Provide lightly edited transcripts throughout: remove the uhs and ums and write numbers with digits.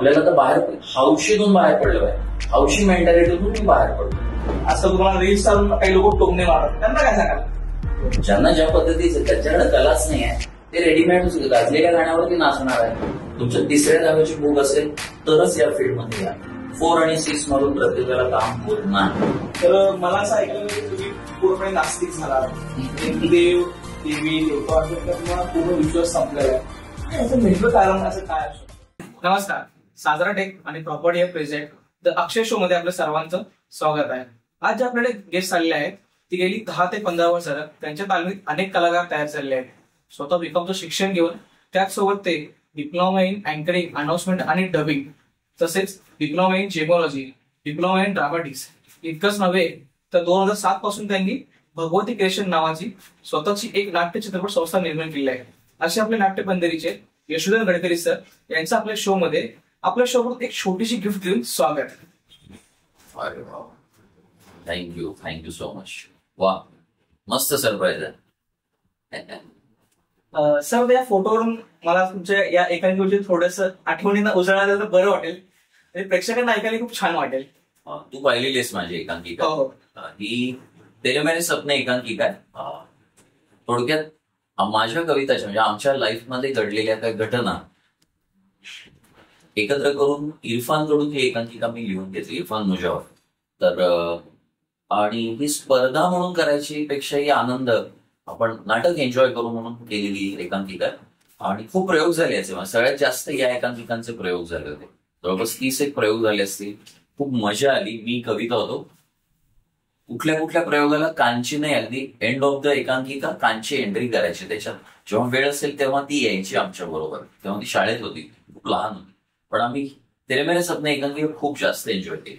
आपल्याला तर बाहेर हौशीतून बाहेर पडलं पाहिजे, हौशी मेंटॅलिटीतून मी बाहेर पडलो. असं तुम्हाला रील्स चालून काही लोक टोमणे मारतात, त्यांना काय सांगाल? ज्यांना ज्या पद्धतीचे त्यांच्याकडे कलाच नाही आहे ते रेडीमेड गाजलेल्या गाण्यावरती नाचणार आहे. तुमच्या तिसऱ्या दहावीची बुक असेल तरच या फील्डमध्ये या. 4 आणि 6 मधून प्रत्येकाला काम होत नाही. तर मला असं ऐकलं की तुम्ही पूर्णपणे नास्तिक झाला, देव देवी देवता तुम्हाला पूर्ण विश्वास संपलेला आहे. असं नेमकं कारण असं काय असतं? नमस्कार, साजरा टेक आणि प्रॉपर्टी हे प्रेझेंट द अक्षय शो मध्ये आपल्या सर्वांचं स्वागत आहे. आज जे आपल्याकडे गेस्ट आलेले आहेत ती गेली 10 ते 15 वर्ष झालं त्यांच्या तालमीत अनेक कलाकार तयार झालेले आहेत. स्वतः बीकॉमचं शिक्षण घेऊन त्याचसोबत ते डिप्लोमा इन अँकरिंग, अनाउन्समेंट आणि डबिंग, तसेच diploma in gemology, diploma in dramatics इतकंच नव्हे तर 2007 पासून त्यांनी भगवती क्रिएशन नावाची स्वतःची एक नाट्य चित्रपट संस्था निर्माण केली आहे. असे आपले नाट्य बंदिरीचे यशोधर गडकरी सर यांचं आपल्या शो मध्ये आपल्या शोवर एक छोटीशी गिफ्ट देऊन स्वागत. अरे वा, थँक्यू सो मच. वा, मस्त सरप्राईज आहे. सर, या फोटोवरून मला तुमच्या या एकांकिकेविषयी थोडंसं आठवणींना उजळालं तर बरं वाटेल, म्हणजे प्रेक्षकांना ऐकायला खूप छान वाटेल. तू पाहिलेलीस माझी एकांकिका? हो. ही तेरे मेरे सपने एकांकिका आहे. थोडक्यात माझ्या कविताच्या म्हणजे आमच्या लाईफमध्ये घडलेल्या काही घटना एकत्र करून इरफानकडून ही एकांकिका मी लिहून घेतली, इरफान मुजावर. तर आणि ही स्पर्धा म्हणून करायची पेक्षाही आनंद आपण नाटक एन्जॉय करू म्हणून केलेली एकांकिका. आणि खूप प्रयोग झाले याचे, सगळ्यात जास्त या एकांकिकांचे प्रयोग झाले होते. जवळपास 30 एक प्रयोग झाले असतील. खूप मजा आली. मी कविता होतो. कुठल्या प्रयोगाला कांची नाही, अगदी एंड ऑफ द एकांकिका कांची एंट्री करायची त्याच्यात. जेव्हा वेळ असेल तेव्हा ती यायची आमच्या बरोबर. तेव्हा ती शाळेत होती, खूप लहान होती, पण आम्ही तेरे मेरे सपने एकांकिका खूप जास्त एन्जॉय केली.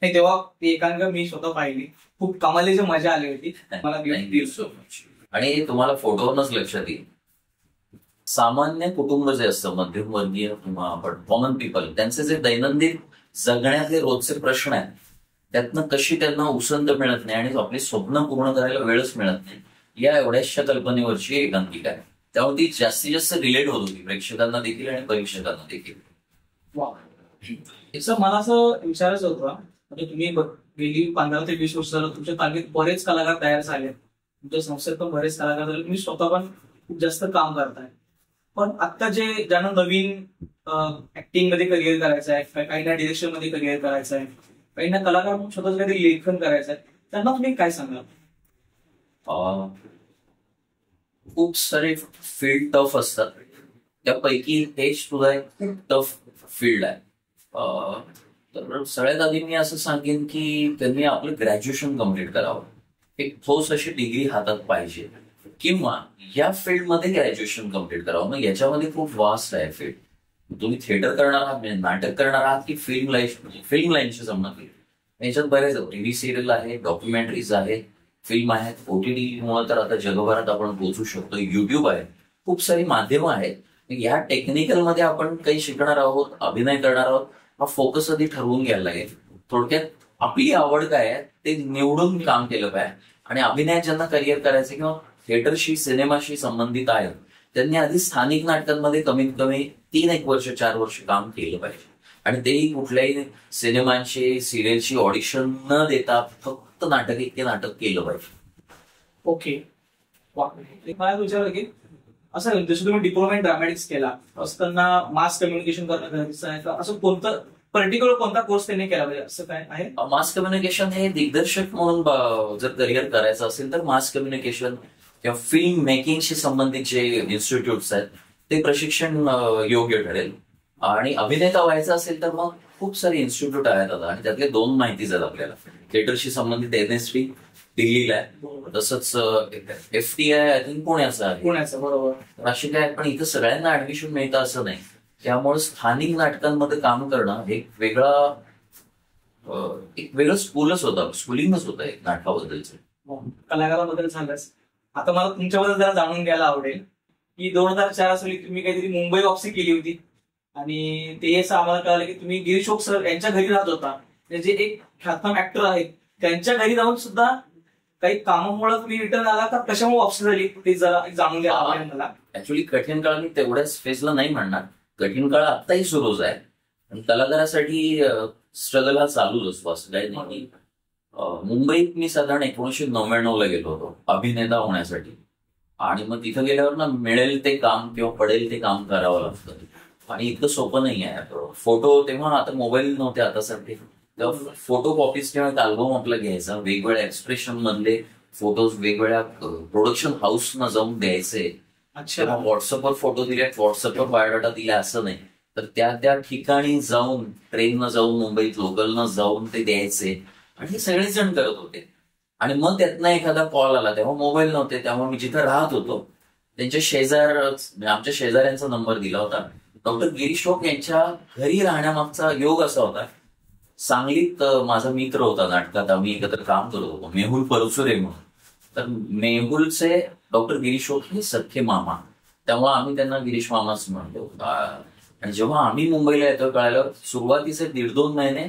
नाही, तेव्हा ती एकांकिका मी स्वतः पाहिली, खूप कमालीची मजा आली होती मला. Thank you so much. आणि तुम्हाला फोटोवरूनच लक्षात येईल, सामान्य कुटुंब जे असतं, मध्यमवर्गीय किंवा आपण कॉमन पीपल, त्यांचे जे दैनंदिन जगण्यातले रोजचे प्रश्न आहेत त्यातनं कशी त्यांना उसंत मिळत नाही आणि आपली स्वप्न पूर्ण करायला वेळच मिळत नाही, या एवढ्याशा कल्पनेवरची एकांकिका आहे. त्यामुळे ती जास्तीत जास्त रिलेट होत होती प्रेक्षकांना देखील आणि परीक्षकांना देखील. मला असं विचारायचं होतं, म्हणजे तुम्ही गेली 15 ते 20 वर्ष झालं तुमच्या तालमीत बरेच कलाकार तयार झाले, तुमच्या संस्थेत पण बरेच कलाकार झाले, तुम्ही स्वतः पण खूप जास्त काम करताय. पण आता ज्यांना नवीन ऍक्टिंग मध्ये करिअर करायचं आहे, काहींना डिरेक्शन मध्ये करिअर करायचं आहे, काहींना कलाकार म्हणून स्वतःच काहीतरी लेखन करायचं आहे, त्यांना तुम्ही काय सांगाल? खूप सारे फील्ड टफ असतात, त्यापैकी हे सुद्धा एक खूप टफ फील्ड आहे. तर सगळ्यात आधी मी असं सांगेन की त्यांनी आपलं ग्रॅज्युएशन कम्प्लीट करावं, एक ठोस अशी डिग्री हातात पाहिजे, किंवा या फील्डमध्ये ग्रॅज्युएशन कम्प्लीट करावं. मग याच्यामध्ये खूप वास्ट आहे फील्ड. तुम्ही थिएटर करणार आहात, म्हणजे नाटक करणार आहात, की फिल्म लाईनशी संबंधित. याच्यात बरेच टीव्ही सिरियल आहे, डॉक्युमेंटरीज आहेत, फिल्म आहेत, OTT मुळे तर आता जगभरात आपण पोहोचू शकतो, युट्यूब आहे, खूप सारी माध्यमं आहेत. या टेक्निकल मध्ये आपण काही शिकणार आहोत, अभिनय करणार आहोत, हा फोकस आधी ठरवून घ्यायला लागेल. थोडक्यात आपली आवड काय आहे ते निवडून काम केलं पाहिजे. आणि अभिनयात ज्यांना करिअर करायचं किंवा थिएटरशी, सिनेमाशी संबंधित आहेत, त्यांनी आधी स्थानिक नाटकांमध्ये कमीत कमी 3 वर्ष 4 वर्ष काम केलं पाहिजे. आणि तेही कुठल्याही सिनेमांची, सिरियलची ऑडिशन न देता फक्त नाटक केलं पाहिजे. ओके, मला विचारलं की असं जसं तुम्ही डिप्लोमा इन ड्रामॅटिक्स केला, असताना मास कम्युनिकेशन करणं गरजेचं आहे का? असं कोणता कोर्स त्यांनी केला पाहिजे असं काय आहे? मास कम्युनिकेशन हे दिग्दर्शक म्हणून जर करिअर करायचं असेल तर मास कम्युनिकेशन किंवा फिल्म मेकिंगशी संबंधित जे इन्स्टिट्यूट्स आहेत ते प्रशिक्षण योग्य ठरेल. आणि अभिनेता व्हायचा असेल तर मग खूप सारे इन्स्टिट्यूट आहेत आता, आणि त्यातले 2 माहितीच आहेत आपल्याला. थिएटरशी संबंधित NST दिल्लीला आहे, तसंच FTI आय थिंक पुण्याचं आहे. बरोबर. अशी काय, पण इथं सगळ्यांना ऍडमिशन मिळतं असं नाही. त्यामुळे स्थानिक नाटकांमध्ये काम करणं एक वेगळं स्कूलिंगच होतं एक नाटकाबद्दलचं. कलाकाराबद्दल झालंच. आता मला तुमच्याबद्दल जरा जाणून घ्यायला आवडेल की 2004 साली तुम्ही काहीतरी मुंबई वापसी केली होती, आणि ते असं आम्हाला कळालं की तुम्ही गिरीश ओक सर यांच्या घरी राहत होता, जे एक ख्यातनाम ऍक्टर आहेत, त्यांच्या घरी जाऊन सुद्धा काही कामामुळे तुम्ही रिटर्न आला का, कशामुळे वापसी झाली ते जरा जाणून घ्या मला. ऍक्च्युली कठीण काळ मी तेवढ्याच फेजला नाही म्हणणार, कठीण काळ आत्ताही सुरूच आहे. पण कलाकारासाठी स्ट्रगल हा चालूच असतो, असं काही नाही. मुंबईत मी साधारण 1999ला गेलो होतो अभिनेता होण्यासाठी. आणि मग तिथं गेल्यावर ना मिळेल ते काम किंवा पडेल ते काम करावं लागतं. आणि इतकं सोपं नाही आहे. फोटो तेव्हा, आता मोबाईल नव्हते आता साठी, तेव्हा फोटो कॉपीज किंवा एक अल्बम आपला घ्यायचा, वेगवेगळ्या एक्सप्रेशन मधले फोटोज वेगवेगळ्या प्रोडक्शन हाऊसना जाऊन द्यायचे. तेव्हा व्हॉट्सअपवर फोटो दिले, व्हॉट्सअपवर बायोडाटा दिला असं नाही, तर त्या ठिकाणी जाऊन, ट्रेननं जाऊन, मुंबईत लोकलनं जाऊन ते द्यायचे. आणि हे सगळेच जण करत होते. आणि मग त्यातनं एखादा कॉल आला, तेव्हा मोबाईल नव्हते, त्यामुळे मी जिथं राहत होतो त्यांच्या आमच्या शेजाऱ्यांचा नंबर दिला होता. डॉक्टर गिरीश ओक यांच्या घरी राहण्यामागचा योग असा होता, सांगलीत माझा मित्र होता, नाटकात आम्ही एकत्र काम करत होतो, मेहुल परसुरे म्हणून. तर मेहुलचे डॉक्टर गिरीश ओक हे सख्खे मामा, त्यामुळे आम्ही त्यांना गिरीश मामाच म्हणतो. आणि जेव्हा आम्ही मुंबईला येतो कळालं, सुरुवातीचे 1.5-2 महिने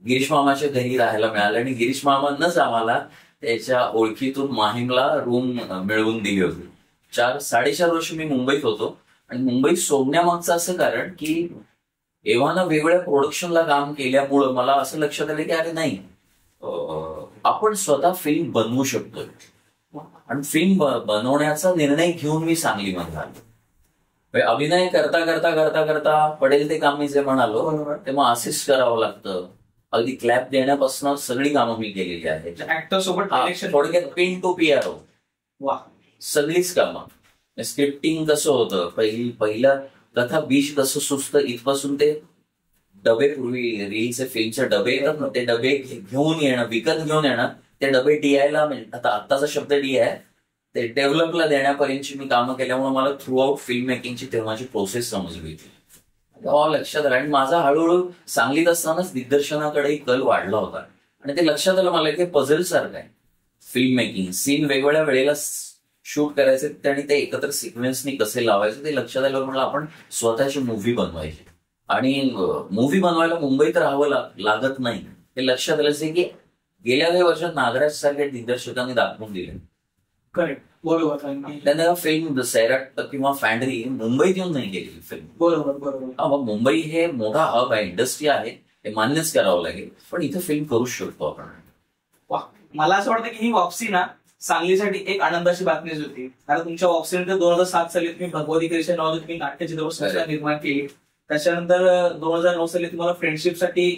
गिरीश मामाच्या घरी राहायला मिळालं. आणि गिरीश मामांनाच आम्हाला त्याच्या ओळखीतून माहीमला रूम मिळवून दिली होती. 4-4.5 वर्ष मी मुंबईत होतो. आणि मुंबईत सोडण्यामागचं असं कारण की एव्हाना वेगवेगळ्या प्रोडक्शनला काम केल्यामुळं मला असं लक्षात आलं की अरे नाही, आपण स्वतः फिल्म बनवू शकतोय. आणि फिल्म बनवण्याचा निर्णय घेऊन मी सांगलीमध्ये आलो. अभिनय करता करता करता करता पडेल ते काम मी जे म्हणालो ते मग असिस्ट करावं लागतं. अगदी क्लॅप देण्यापासून सगळी कामं मी केलेली आहेत. ऍक्टर सोबत थोडक्यात पिन टू पियारो, सगळीच कामं. स्क्रिप्टिंग कसं होतं, पहिलं कथा बीज कसं सुचतं, इथपासून ते डबे, पूर्वी रीलचे फिल्मचे डबे येतात ना, ते डबे घेऊन येणं, विकत घेऊन येणं, ते डबे डीआयला, म्हणजे आत्ताचा शब्द डी आहे, ते डेव्हलपला देण्यापर्यंतची मी कामं केल्यामुळे मला थ्रू आउट फिल्म मेकिंगची तेव्हाची प्रोसेस समजली होती. लक्षात आलं. आणि माझा हळूहळू सांगलीत असतानाच दिग्दर्शनाकडेही कल वाढला होता. आणि ते लक्षात आलं मला की पझल सारखं आहे फिल्म मेकिंग. सीन वेगवेगळ्या वेळेला शूट करायचे आणि ते एकत्र सिक्वेन्सनी कसे लावायचे ते लक्षात आलं. म्हणलं आपण स्वतःची मूव्ही बनवायची. आणि मूव्ही बनवायला मुंबईत राहावं लागत नाही हे लक्षात आलं की गेल्या काही वर्षात नागराज सारख्या दिग्दर्शकांनी दाखवून दिले. करेक्ट, बरोबर. त्यांना फिल्म सैराट किंवा फॅन्ड्री मुंबईत येऊन नाही गेलेली फिल्म. बरोबर बरोबर. मग मुंबई हे मोठा हब आहे, इंडस्ट्री आहे, हे मान्यच करावं लागेल. पण इथं फिल्म करू शकतो आपण. मला असं वाटतं की ही वापसी ना सांगलीसाठी एक आनंदाची बातमीच होती. कारण तुमच्या वापसीनंतर 2007 साली तुम्ही भगवती क्रिएशन नावाची तुम्ही नाट्य चित्रपट निर्माण केली. त्याच्यानंतर 2009 साली तुम्हाला फ्रेंडशिपसाठी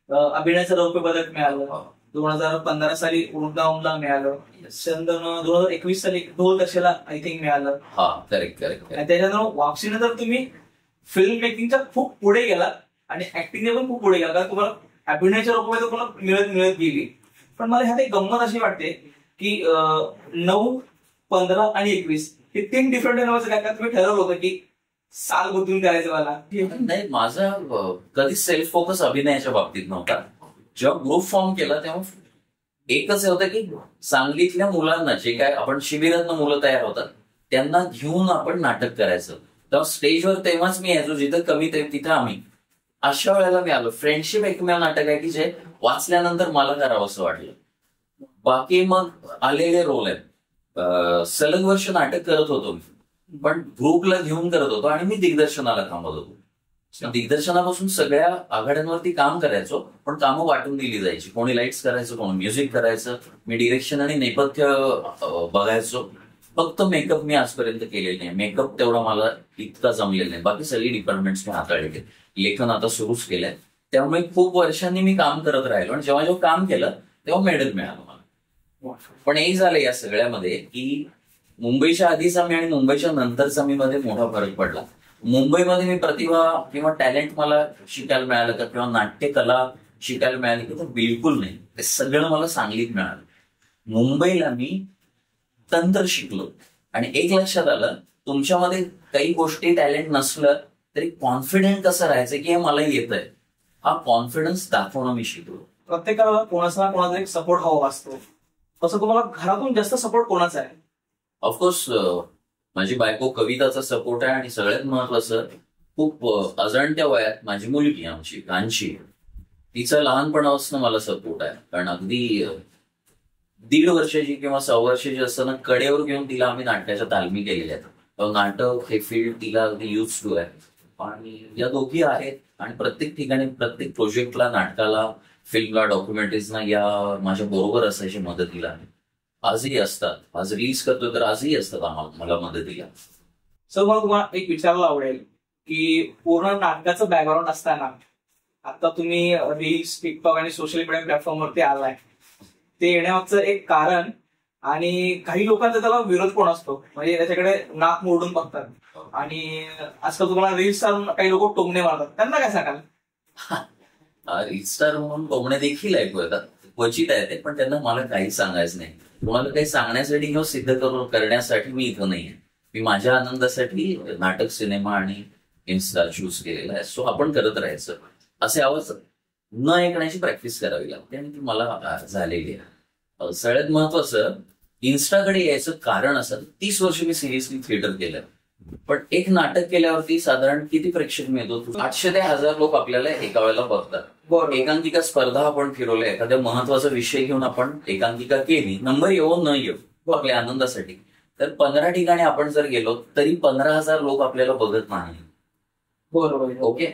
अभिनयाचं रौप्य पदक मिळालं. 2015 साली उडला मिळालं. त्याच्यानंतर 2021 साली ढोल तशेला आय थिंक मिळालं. करेक्ट. आणि त्याच्यानंतर वापसीनंतर तुम्ही फिल्म मेकिंगच्या खूप पुढे गेला आणि ऍक्टिंगने पण खूप पुढे गेला. कारण तुम्हाला अभिनयाच्या रूपामध्ये तुम्हाला मिळत गेली. पण मला ह्यात एक गंमत अशी वाटते की 9, 15 आणि 21 हे 3 डिफरंट नावाचं काय तुम्ही ठरवलं होतं की साल गुंतवून करायचं मला? नाही, माझा कधी सेल्फ फोकस अभिनयाच्या बाबतीत नव्हता. जेव्हा ग्रुप फॉर्म केला तेव्हा एकच होतं की सांगलीतल्या मुलांना, जे काय आपण शिबिरातनं मुलं तयार होतात त्यांना घेऊन आपण नाटक करायचं. तेव्हा स्टेजवर तेव्हाच मी यायचो जिथं कमी तिथं आम्ही. अशा वेळेला मी आलो. फ्रेंडशिप एकमेव नाटक आहे की जे वाचल्यानंतर मला करावं असं वाटलं. बाकी मग आलेले रोल आहेत. सलग वर्ष नाटक करत होतो मी, पण ग्रुपला घेऊन करत होतो आणि मी दिग्दर्शनाला थांबत होतो. दिग्दर्शनापासून सगळ्या आघाड्यांवरती काम करायचो, पण कामं वाटून दिली जायची. कोणी लाईट्स करायचं, कोणी म्युझिक करायचं, मी डिरेक्शन आणि नेपथ्य बघायचो. फक्त मेकअप मी आजपर्यंत केलेलं नाही. मेकअप तेवढा मला इतका जमलेला नाही. बाकी सगळी डिपार्टमेंट्स मी हाताळले. लेखन आता सुरूच केलंय. त्यामुळे खूप वर्षांनी मी काम करत राहिलो आणि जेव्हा काम केलं तेव्हा मेडल मिळालं मला. पण एक झालं या सगळ्यामध्ये की मुंबईच्या आधीचा मी आणि मुंबईच्या नंतरचा मी मध्ये मोठा फरक पडला. मुंबईमध्ये मी प्रतिभा किंवा टॅलेंट मला शिकायला मिळालं का किंवा नाट्यकला शिकायला मिळाली की तर बिलकुल नाही. ते सगळं मला सांगलीत मिळालं. मुंबईला मी तंत्र शिकलो आणि एक लक्षात आलं, तुमच्यामध्ये काही गोष्टी टॅलेंट नसलं तरी कॉन्फिडेंट कसं राहायचं की हे मला येतंय, हा कॉन्फिडन्स दाखवणं मी शिकलो. प्रत्येकाला कोणाचा कोणाचा एक सपोर्ट हवा असतो. तसं तुम्हाला घरातून जास्त सपोर्ट कोणाचा आहे? ऑफकोर्स माझी बायको कविताचा सपोर्ट आहे. आणि सगळ्यात महत्वाचं, खूप अजाणत्या वयात माझी मुलगी आमची कांची, तिचा लहानपणापासून मला सपोर्ट आहे. कारण अगदी 1.5 वर्षाची किंवा 6 वर्षाची असताना कडेवर घेऊन तिला आम्ही नाटकाच्या तालमी केलेल्या आहेत. नाटक हे फील्ड तिला अगदी यूज टू आहे. आणि या दोघी आहेत आणि प्रत्येक ठिकाणी प्रत्येक प्रोजेक्टला, नाटकाला, फिल्मला, डॉक्युमेंटरीजना या माझ्या बरोबर असायची मदतीला. आजही असतात. आज रिलीज करतोय तर आजही असतात मला मदतीला. सर मला तुम्हाला एक विचारायला आवडेल की पूर्ण नाटकाचं बॅकग्राऊंड असताना आता तुम्ही रील्स, टिकटॉक आणि सोशल मीडिया प्लॅटफॉर्मवरती आलाय, ते येण्यामागचं एक कारण आणि काही लोकांचा त्याला विरोध पण असतो, म्हणजे त्याच्याकडे नाक मोडून बघतात आणि आजकाल तुम्हाला रील्स काही लोक टोमणे मारतात, त्यांना काय सांगाल? रील्स स्टार म्हणून टोमणे देखील ऐकू येतात, क्वचित आहे ते, पण त्यांना मला काही सांगायचं नाही. तुम्हाला काही सांगण्यासाठी किंवा सिद्ध करण्यासाठी मी इथं नाहीये. मी माझ्या आनंदासाठी नाटक, सिनेमा आणि इन्स्टा चूज केलेला आहे. सो आपण करत राहायचं. असे आवाज न ऐकण्याची प्रॅक्टिस करावी लागते आणि ती मला झालेली आहे. सगळ्यात महत्वाचं, इन्स्टाकडे यायचं कारण असं, 30 वर्ष मी सिरियसली थिएटर केलं, पण एक नाटक केल्यावरती साधारण किती प्रेक्षक मिळतो? 800 ते 1000 लोक आपल्याला एका वेळेला बघतात. एकांकिका स्पर्धा आपण फिरवल्या, एखाद्या महत्वाचा विषय घेऊन आपण एकांकिका केली, नंबर येऊ न येऊ आपल्या आनंदासाठी, तर 15 ठिकाणी आपण जर गेलो तरी 15,000 लोक आपल्याला बघत नाही. बरोबर. ओके.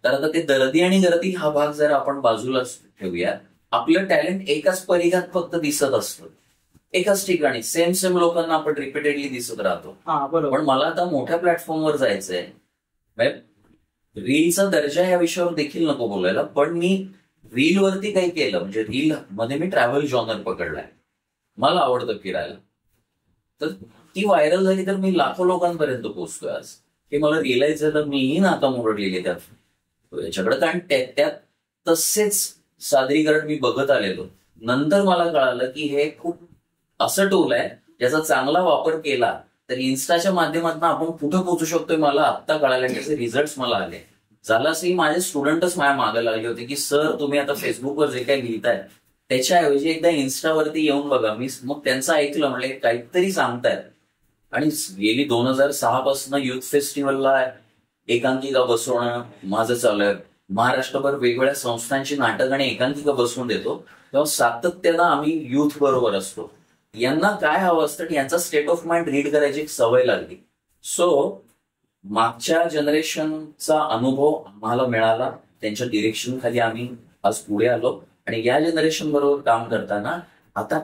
तर आता ते दर्दी आणि गर्दी हा भाग जर आपण बाजूला ठेवूया, आपलं टॅलेंट एकाच परिघात फक्त दिसत असतं, एकाच ठिकाणी सेम लोकांना आपण रिपीटेडली दिसत राहतो. पण मला आता मोठ्या प्लॅटफॉर्मवर जायचंय. रीलचा दर्जा या विषयावर देखील नको बोलायला, पण मी रीलवरती काही केलं, म्हणजे रील मध्ये मी ट्रॅव्हल जॉनर पकडलाय. मला आवडतं फिरायला, तर ती व्हायरल झाली तर मी लाखो लोकांपर्यंत पोहोचतोय आज. हे मला रिअलाइज झालं, मीही नाका मोडलेली याच्याकडे, कारण त्यात तसेच सादरीकरण मी बघत आलेलो. नंतर मला कळालं की हे खूप असं टूल आहे ज्याचा चांगला वापर केला तर इन्स्टाच्या माध्यमातून आपण कुठं पोहोचू शकतोय मला आत्ता कळालं. त्याचे रिझल्ट मला आले. झालं असंही माझे स्टुडंटच माझ्या मागे लागले होते की सर तुम्ही आता फेसबुकवर जे काही लिहिताय त्याच्याऐवजी एकदा इन्स्टावरती येऊन बघा. मी मग त्यांचं ऐकलं, म्हणले काहीतरी सांगतायत. आणि गेली 2006 पासून युथ फेस्टिवलला एकांकिका बसवणं माझं चालू आहे. महाराष्ट्रभर वेगवेगळ्या संस्थांची नाटक आणि एकांकिका बसवून देतो, तेव्हा सातत्यानं आम्ही युथ बरोबर असतो. यांना काय हवं असतं की यांचा स्टेट ऑफ माइंड रीड करायची एक सवय लागली. सो मागच्या जनरेशनचा अनुभव आम्हाला मिळाला, त्यांच्या डिरेक्शन खाली आम्ही आज पुढे आलो आणि या जनरेशन बरोबर काम करताना आता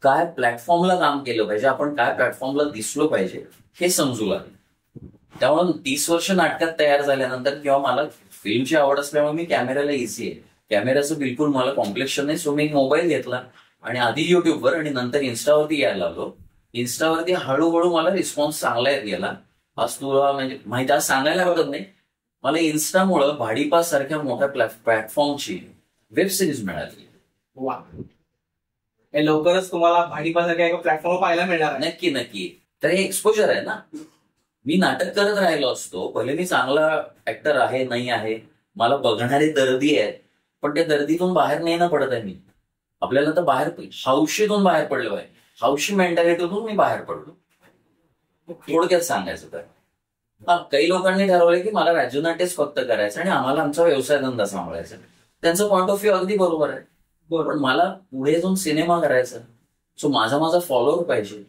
काय प्लॅटफॉर्मला काम केलं पाहिजे, आपण काय प्लॅटफॉर्मला दिसलो पाहिजे हे समजू लागलं. त्यामुळे 30 वर्ष नाटकात तयार झाल्यानंतर किंवा मला फिल्मची आवड असल्यामुळे मी कॅमेऱ्याला इझी आहे. कॅमेऱ्याचं बिलकुल मला कॉम्प्लेक्शन नाही. सो मी मोबाईल घेतला आणि आधी युट्यूबवर आणि नंतर इन्स्टावरती यायला लागलो. इन्स्टावरती हळूहळू मला रिस्पॉन्स चांगला येत गेला. आज तुला म्हणजे माहिती, आज सांगायला हरकत नाही, मला इन्स्टामुळं भाडीपास सारख्या मोठ्या प्लॅटफॉर्मची वेब सिरीज मिळाली. वा, लवकरच तुम्हाला भाडीपास सारख्या एका प्लॅटफॉर्मवर पाहायला मिळणार. नक्की. तर हे एक्सपोजर आहे ना. मी नाटक करत राहिलो असतो, भले मी चांगला ऍक्टर आहे नाही आहे, मला बघणारे दर्दी आहेत, पण त्या दर्दीतून बाहेर नाही ना पडत आहे मी. आपल्याला तर बाहेर हौशीतून बाहेर पडलो आहे, हौशी मेंटॅलिटीतून मी बाहेर पडलो. थोडक्यात सांगायचं तर काही लोकांनी ठरवलंय की मला राज्यनाट्यच फक्त करायचं आणि आम्हाला आमचा व्यवसाय धंदा सांभाळायचा. त्यांचं पॉइंट ऑफ व्ह्यू अगदी बरोबर आहे, पण मला पुढे जाऊन सिनेमा करायचा. सो माझा फॉलोअर पाहिजे.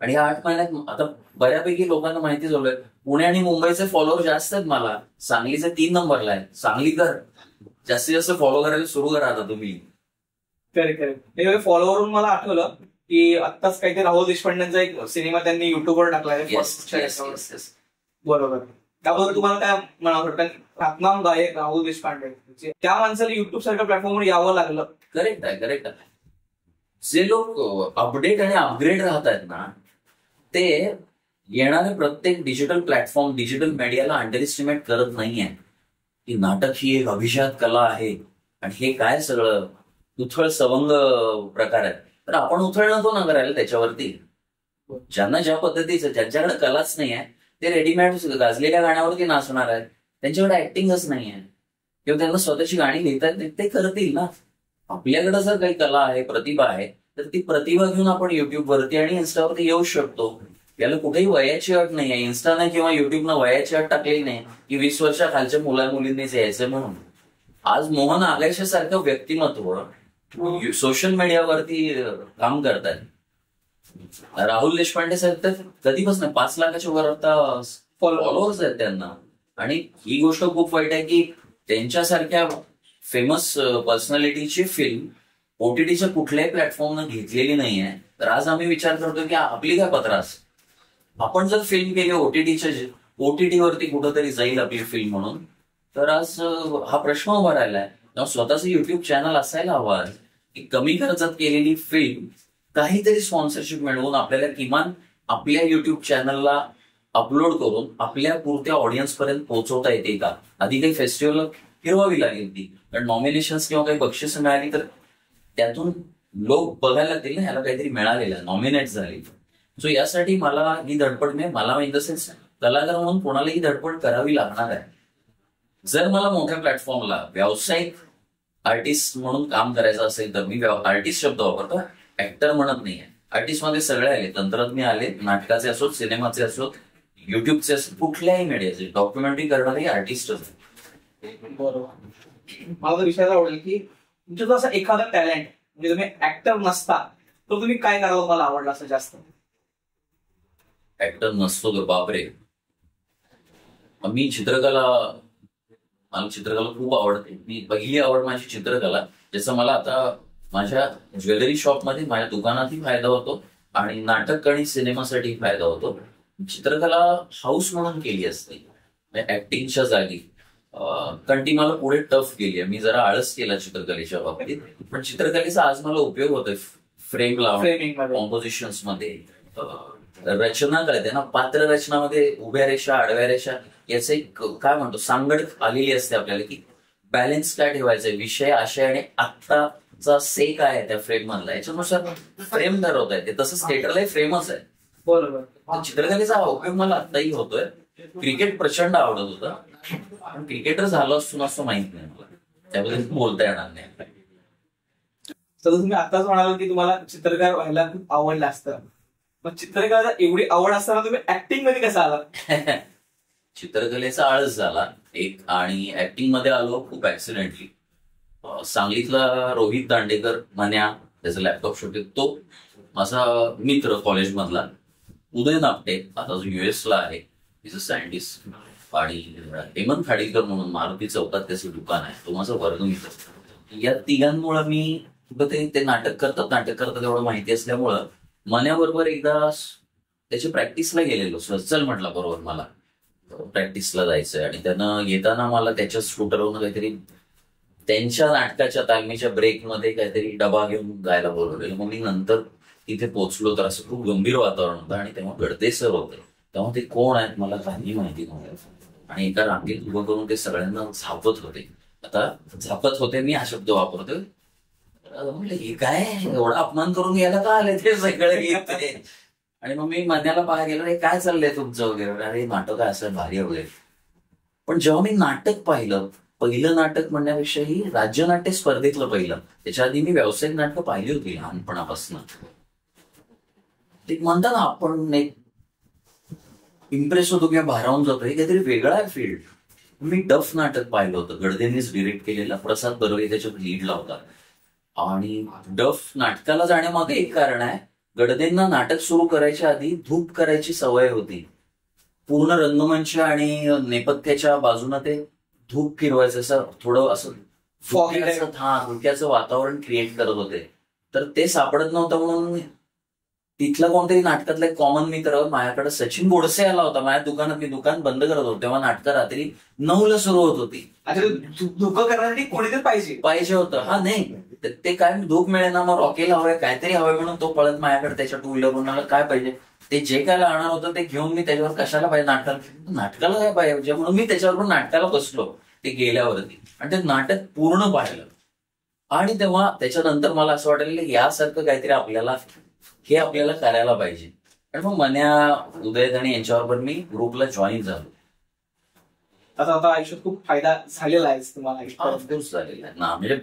आणि या 8 महिन्यात आता बऱ्यापैकी लोकांना माहिती झालंय, पुणे आणि मुंबईचे फॉलोअर जास्त आहेत मला. सांगलीचे 3 नंबरला आहेत. सांगलीकर जास्तीत जास्त फॉलो करायला सुरू करा आता तुम्ही. करेक्ट. फॉलोवरून मला आठवलं की आत्ताच काहीतरी राहुल देशपांडेंचा एक सिनेमा त्यांनी युट्यूबवर टाकलाय. बरोबर. त्याबद्दल तुम्हाला काय म्हणावं वाटतं? ख्यातनाम गायक राहुल देशपांडे, त्या माणसाला युट्यूब सारख्या प्लॅटफॉर्मवर यावं लागलं. करेक्ट आहे. जे लोक अपडेट आणि अपग्रेड राहत आहेत ना, ते येणारे प्रत्येक डिजिटल प्लॅटफॉर्म, डिजिटल मीडियाला अंडर एस्टिमेट करत नाहीये की नाटक ही एक अभिजात कला आहे आणि हे काय सगळं उथळ सवंग प्रकार आहे. तर आपण उथळ नको ना करायला त्याच्यावरती. ज्यांना ज्या पद्धतीचं, ज्यांच्याकडे कलाच नाही आहे ते रेडीमेड गाजलेल्या गाण्यावरती नाचणार आहेत. त्यांच्याकडे ऍक्टिंगच नाही आहे किंवा त्यांना स्वतःची गाणी लिहिता येत, ते करतील ना. आपल्याकडे जर काही कला आहे, प्रतिभा आहे, तर ती प्रतिभा घेऊन आपण युट्यूबवरती आणि इन्स्टावरती येऊ शकतो. याला कुठेही वयाची अट नाही आहे. इन्स्टाने किंवा युट्यूबनं वयाची अट टाकलेली नाही की 20 वर्षाखालच्या मुलींनीच यायचं म्हणून. आज मोहन आगाशेसारखं व्यक्तिमत्व सोशल मीडियावरती काम करतात. राहुल देशपांडे साहेब तर कधीपासून 5 लाखाच्या वर आता फॉलोअर्स आहेत त्यांना. आणि ही गोष्ट खूप वाईट आहे की त्यांच्यासारख्या फेमस पर्सनॅलिटीची फिल्म ओटीटीच्या कुठल्याही प्लॅटफॉर्मनं घेतलेली नाही आहे. तर आज आम्ही विचार करतो की आपली काय पत्रास, आपण जर फिल्म केली ओटीटीवरती कुठंतरी जाईल आपली फिल्म म्हणून, तर आज हा प्रश्न उभा राहिलाय. स्वतःचं युट्यूब चॅनल असायला हवं की कमी खर्चात केलेली फिल्म काहीतरी स्पॉन्सरशिप मिळवून आपल्याला किमान आपल्या युट्यूब चॅनलला अपलोड करून आपल्या पुरत्या ऑडियन्स पर्यंत पोहोचवता येते का. आधी काही फेस्टिवल फिरवावी लागेल ती, कारण नॉमिनेशन्स किंवा काही बक्षिस मिळाली तर त्यातून लोक बघायला लागतील ना, ह्याला काहीतरी मिळालेलं, नॉमिनेट झाले. सो यासाठी मला ही धडपड, मला इन द सेन्स कलाकार म्हणून कोणाला ही धडपड करावी लागणार आहे. जर मला मोठ्या प्लॅटफॉर्मला व्यावसायिक आर्टिस्ट म्हणून काम करायचं असेल तर मी आर्टिस्ट शब्द वापरतो, ऍक्टर म्हणत नाहीये. आर्टिस्ट मध्ये सगळे आले, तंत्रज्ञ आले, नाटकाचे असोत, सिनेमाचे असोत, युट्यूबचे असोत, कुठल्याही मीडियाचे डॉक्युमेंटरी करणारे आर्टिस्ट असतात. बरोबर. मला तर विचारायला आवडेल की तुमचं असं एखादा टॅलेंट, म्हणजे तुम्ही ऍक्टर नसता तर तुम्ही काय करावं, मला आवडलं असं जास्त. ऍक्टर नसतो तर बापरे, मी मला चित्रकला खूप आवडते. मी पहिली आवड माझी चित्रकला, ज्याचा मला आता माझ्या ज्वेलरी शॉपमध्ये, माझ्या दुकानातही फायदा होतो आणि नाटक आणि सिनेमासाठी फायदा होतो. चित्रकला हाऊस म्हणून केली असते ऍक्टिंगच्या जागी, कारण ती मला पुढे टफ केली आहे. मी जरा आळस केला चित्रकलेच्या बाबतीत, पण चित्रकलेचा आज मला उपयोग होतोय. फ्रेम लावून, कॉम्पोजिशन्स मध्ये रचना कळते ना, पात्र रचनामध्ये उभ्या रेषा, आडव्या रेषा याचं एक काय म्हणतो सांगड आलेली असते आपल्याला, की बॅलन्स काय ठेवायचंय, विषय, आशय आणि आत्ताचा से काय आहे त्या फ्रेम मधला, याच्यानुसार फ्रेम ठरवता येते. तसंच थिएटरलाही फ्रेमच आहे. बरोबर. चित्रकलेचा उपयोग मला आत्ताही होतोय. क्रिकेट प्रचंड आवडत होतं, पण क्रिकेटर झालो असतो नसतो माहित नाही मला, त्याबद्दल बोलता येणार नाही. तर तुम्ही आताच म्हणाल की तुम्हाला चित्रकार व्हायला खूप आवडलं असतं, मग चित्रकला एवढी आवड असताना तुम्ही ऍक्टिंग मध्ये कसं आला? चित्रकलेचा आळस झाला एक, आणि ऍक्टिंग मध्ये आलो खूप ऍक्सिडेंटली. सांगलीतला रोहित दांडेकर मन्या, त्याचा लॅपटॉप शूट, तो माझा मित्र कॉलेजमधला. उदय नापटे, आता जो US ला आहे, इज अ सायंटिस्ट. आणि हेमंत खाडीलकर म्हणून मारुती चौकात त्याचं दुकान आहे, तो माझा वर्गमित्र. या तिघांमुळे मी ते नाटक करतात एवढं माहिती असल्यामुळं मन्याबरोबर एकदा त्याची प्रॅक्टिसला गेलेलो. चल म्हटलं बरोबर मला प्रॅक्टिसला जायचंय, आणि त्यानं येताना मला त्याच्या स्कूटरवरून काहीतरी त्यांच्या नाटकाच्या तालमीच्या ब्रेकमध्ये काहीतरी डबा घेऊन जायला बोलवलेलं. मग मी नंतर तिथे पोहोचलो तर असं खूप गंभीर वातावरण होतं, आणि तेव्हा गडदे सर होते. तेव्हा ते कोण आहेत मला काही माहिती नव्हतं, आणि एका रांगेत उभं करून ते सगळ्यांना झापत होते. आता झापत होते मी हा शब्द वापरतोय, म्हटलं हे काय एवढा अपमान करून यायला का आले ते सगळे येते. आणि मग मी मन्याला पाहायला गेलो, हे काय चाललंय तुमचं वगैरे, अरे नाटक असं भारी वगैरे. पण जेव्हा मी नाटक पाहिलं, पहिलं नाटक म्हणण्यापेक्षाही राज्यनाट्य स्पर्धेतलं पहिलं, त्याच्या आधी मी व्यावसायिक नाटकं पाहिली होती लहानपणापासून. ते म्हणतात ना आपण एक इम्प्रेस होतो किंवा भारावून जातो, हे काहीतरी वेगळं आहे फील्ड. मी डफ नाटक पाहिलं होतं, गडदेंनीच डिरेक्ट केलेलं, प्रसाद बर्वे त्याच्यात लीडला होता. आणि डफ नाटकाला जाण्यामागे एक कारण आहे, गडदेंना नाटक सुरू करायच्या आधी धूप करायची सवय होती. पूर्ण रंगमंच आणि नेपथ्याच्या बाजूनं ते धूप फिरवायचं, असं थोडं असं धुक्याचं वातावरण क्रिएट करत होते. तर ते सापडत नव्हतं म्हणून तिथला कोणतरी नाटकातला एक कॉमन मित्र, माझ्याकडे सचिन गोडसे आला होता माझ्या दुकानात. मी दुकान बंद करत होतो तेव्हा, नाटकं रात्री 9ला सुरू होत होती. धुकं करण्यासाठी कोणीतरी पाहिजे होतं. हा नाही, ते काय धूप मिळेना, मग रॉकेला हवंय, काहीतरी हवंय म्हणून तो पळत माझ्याकडे त्याच्या टू व्हीलर काय पाहिजे ते जे काय लागणार होतं ते घेऊन मी त्याच्यावर कशाला पाहिजे, नाटकाला काय पाहिजे म्हणून मी त्याच्यावर नाटकाला बसलो ते गेल्यावरती, आणि ते नाटक पूर्ण पाहिलं. आणि तेव्हा त्याच्यानंतर मला असं वाटलं यासारखं काहीतरी आपल्याला करायला पाहिजे. आणि मग मन्या, उदय आणि यांच्याबरोबर मी ग्रुपला जॉईन झालो. आता आयुष्यात खूप फायदा झालेला आहे तुम्हाला? ऑफकोर्स झालेला आहे ना, म्हणजे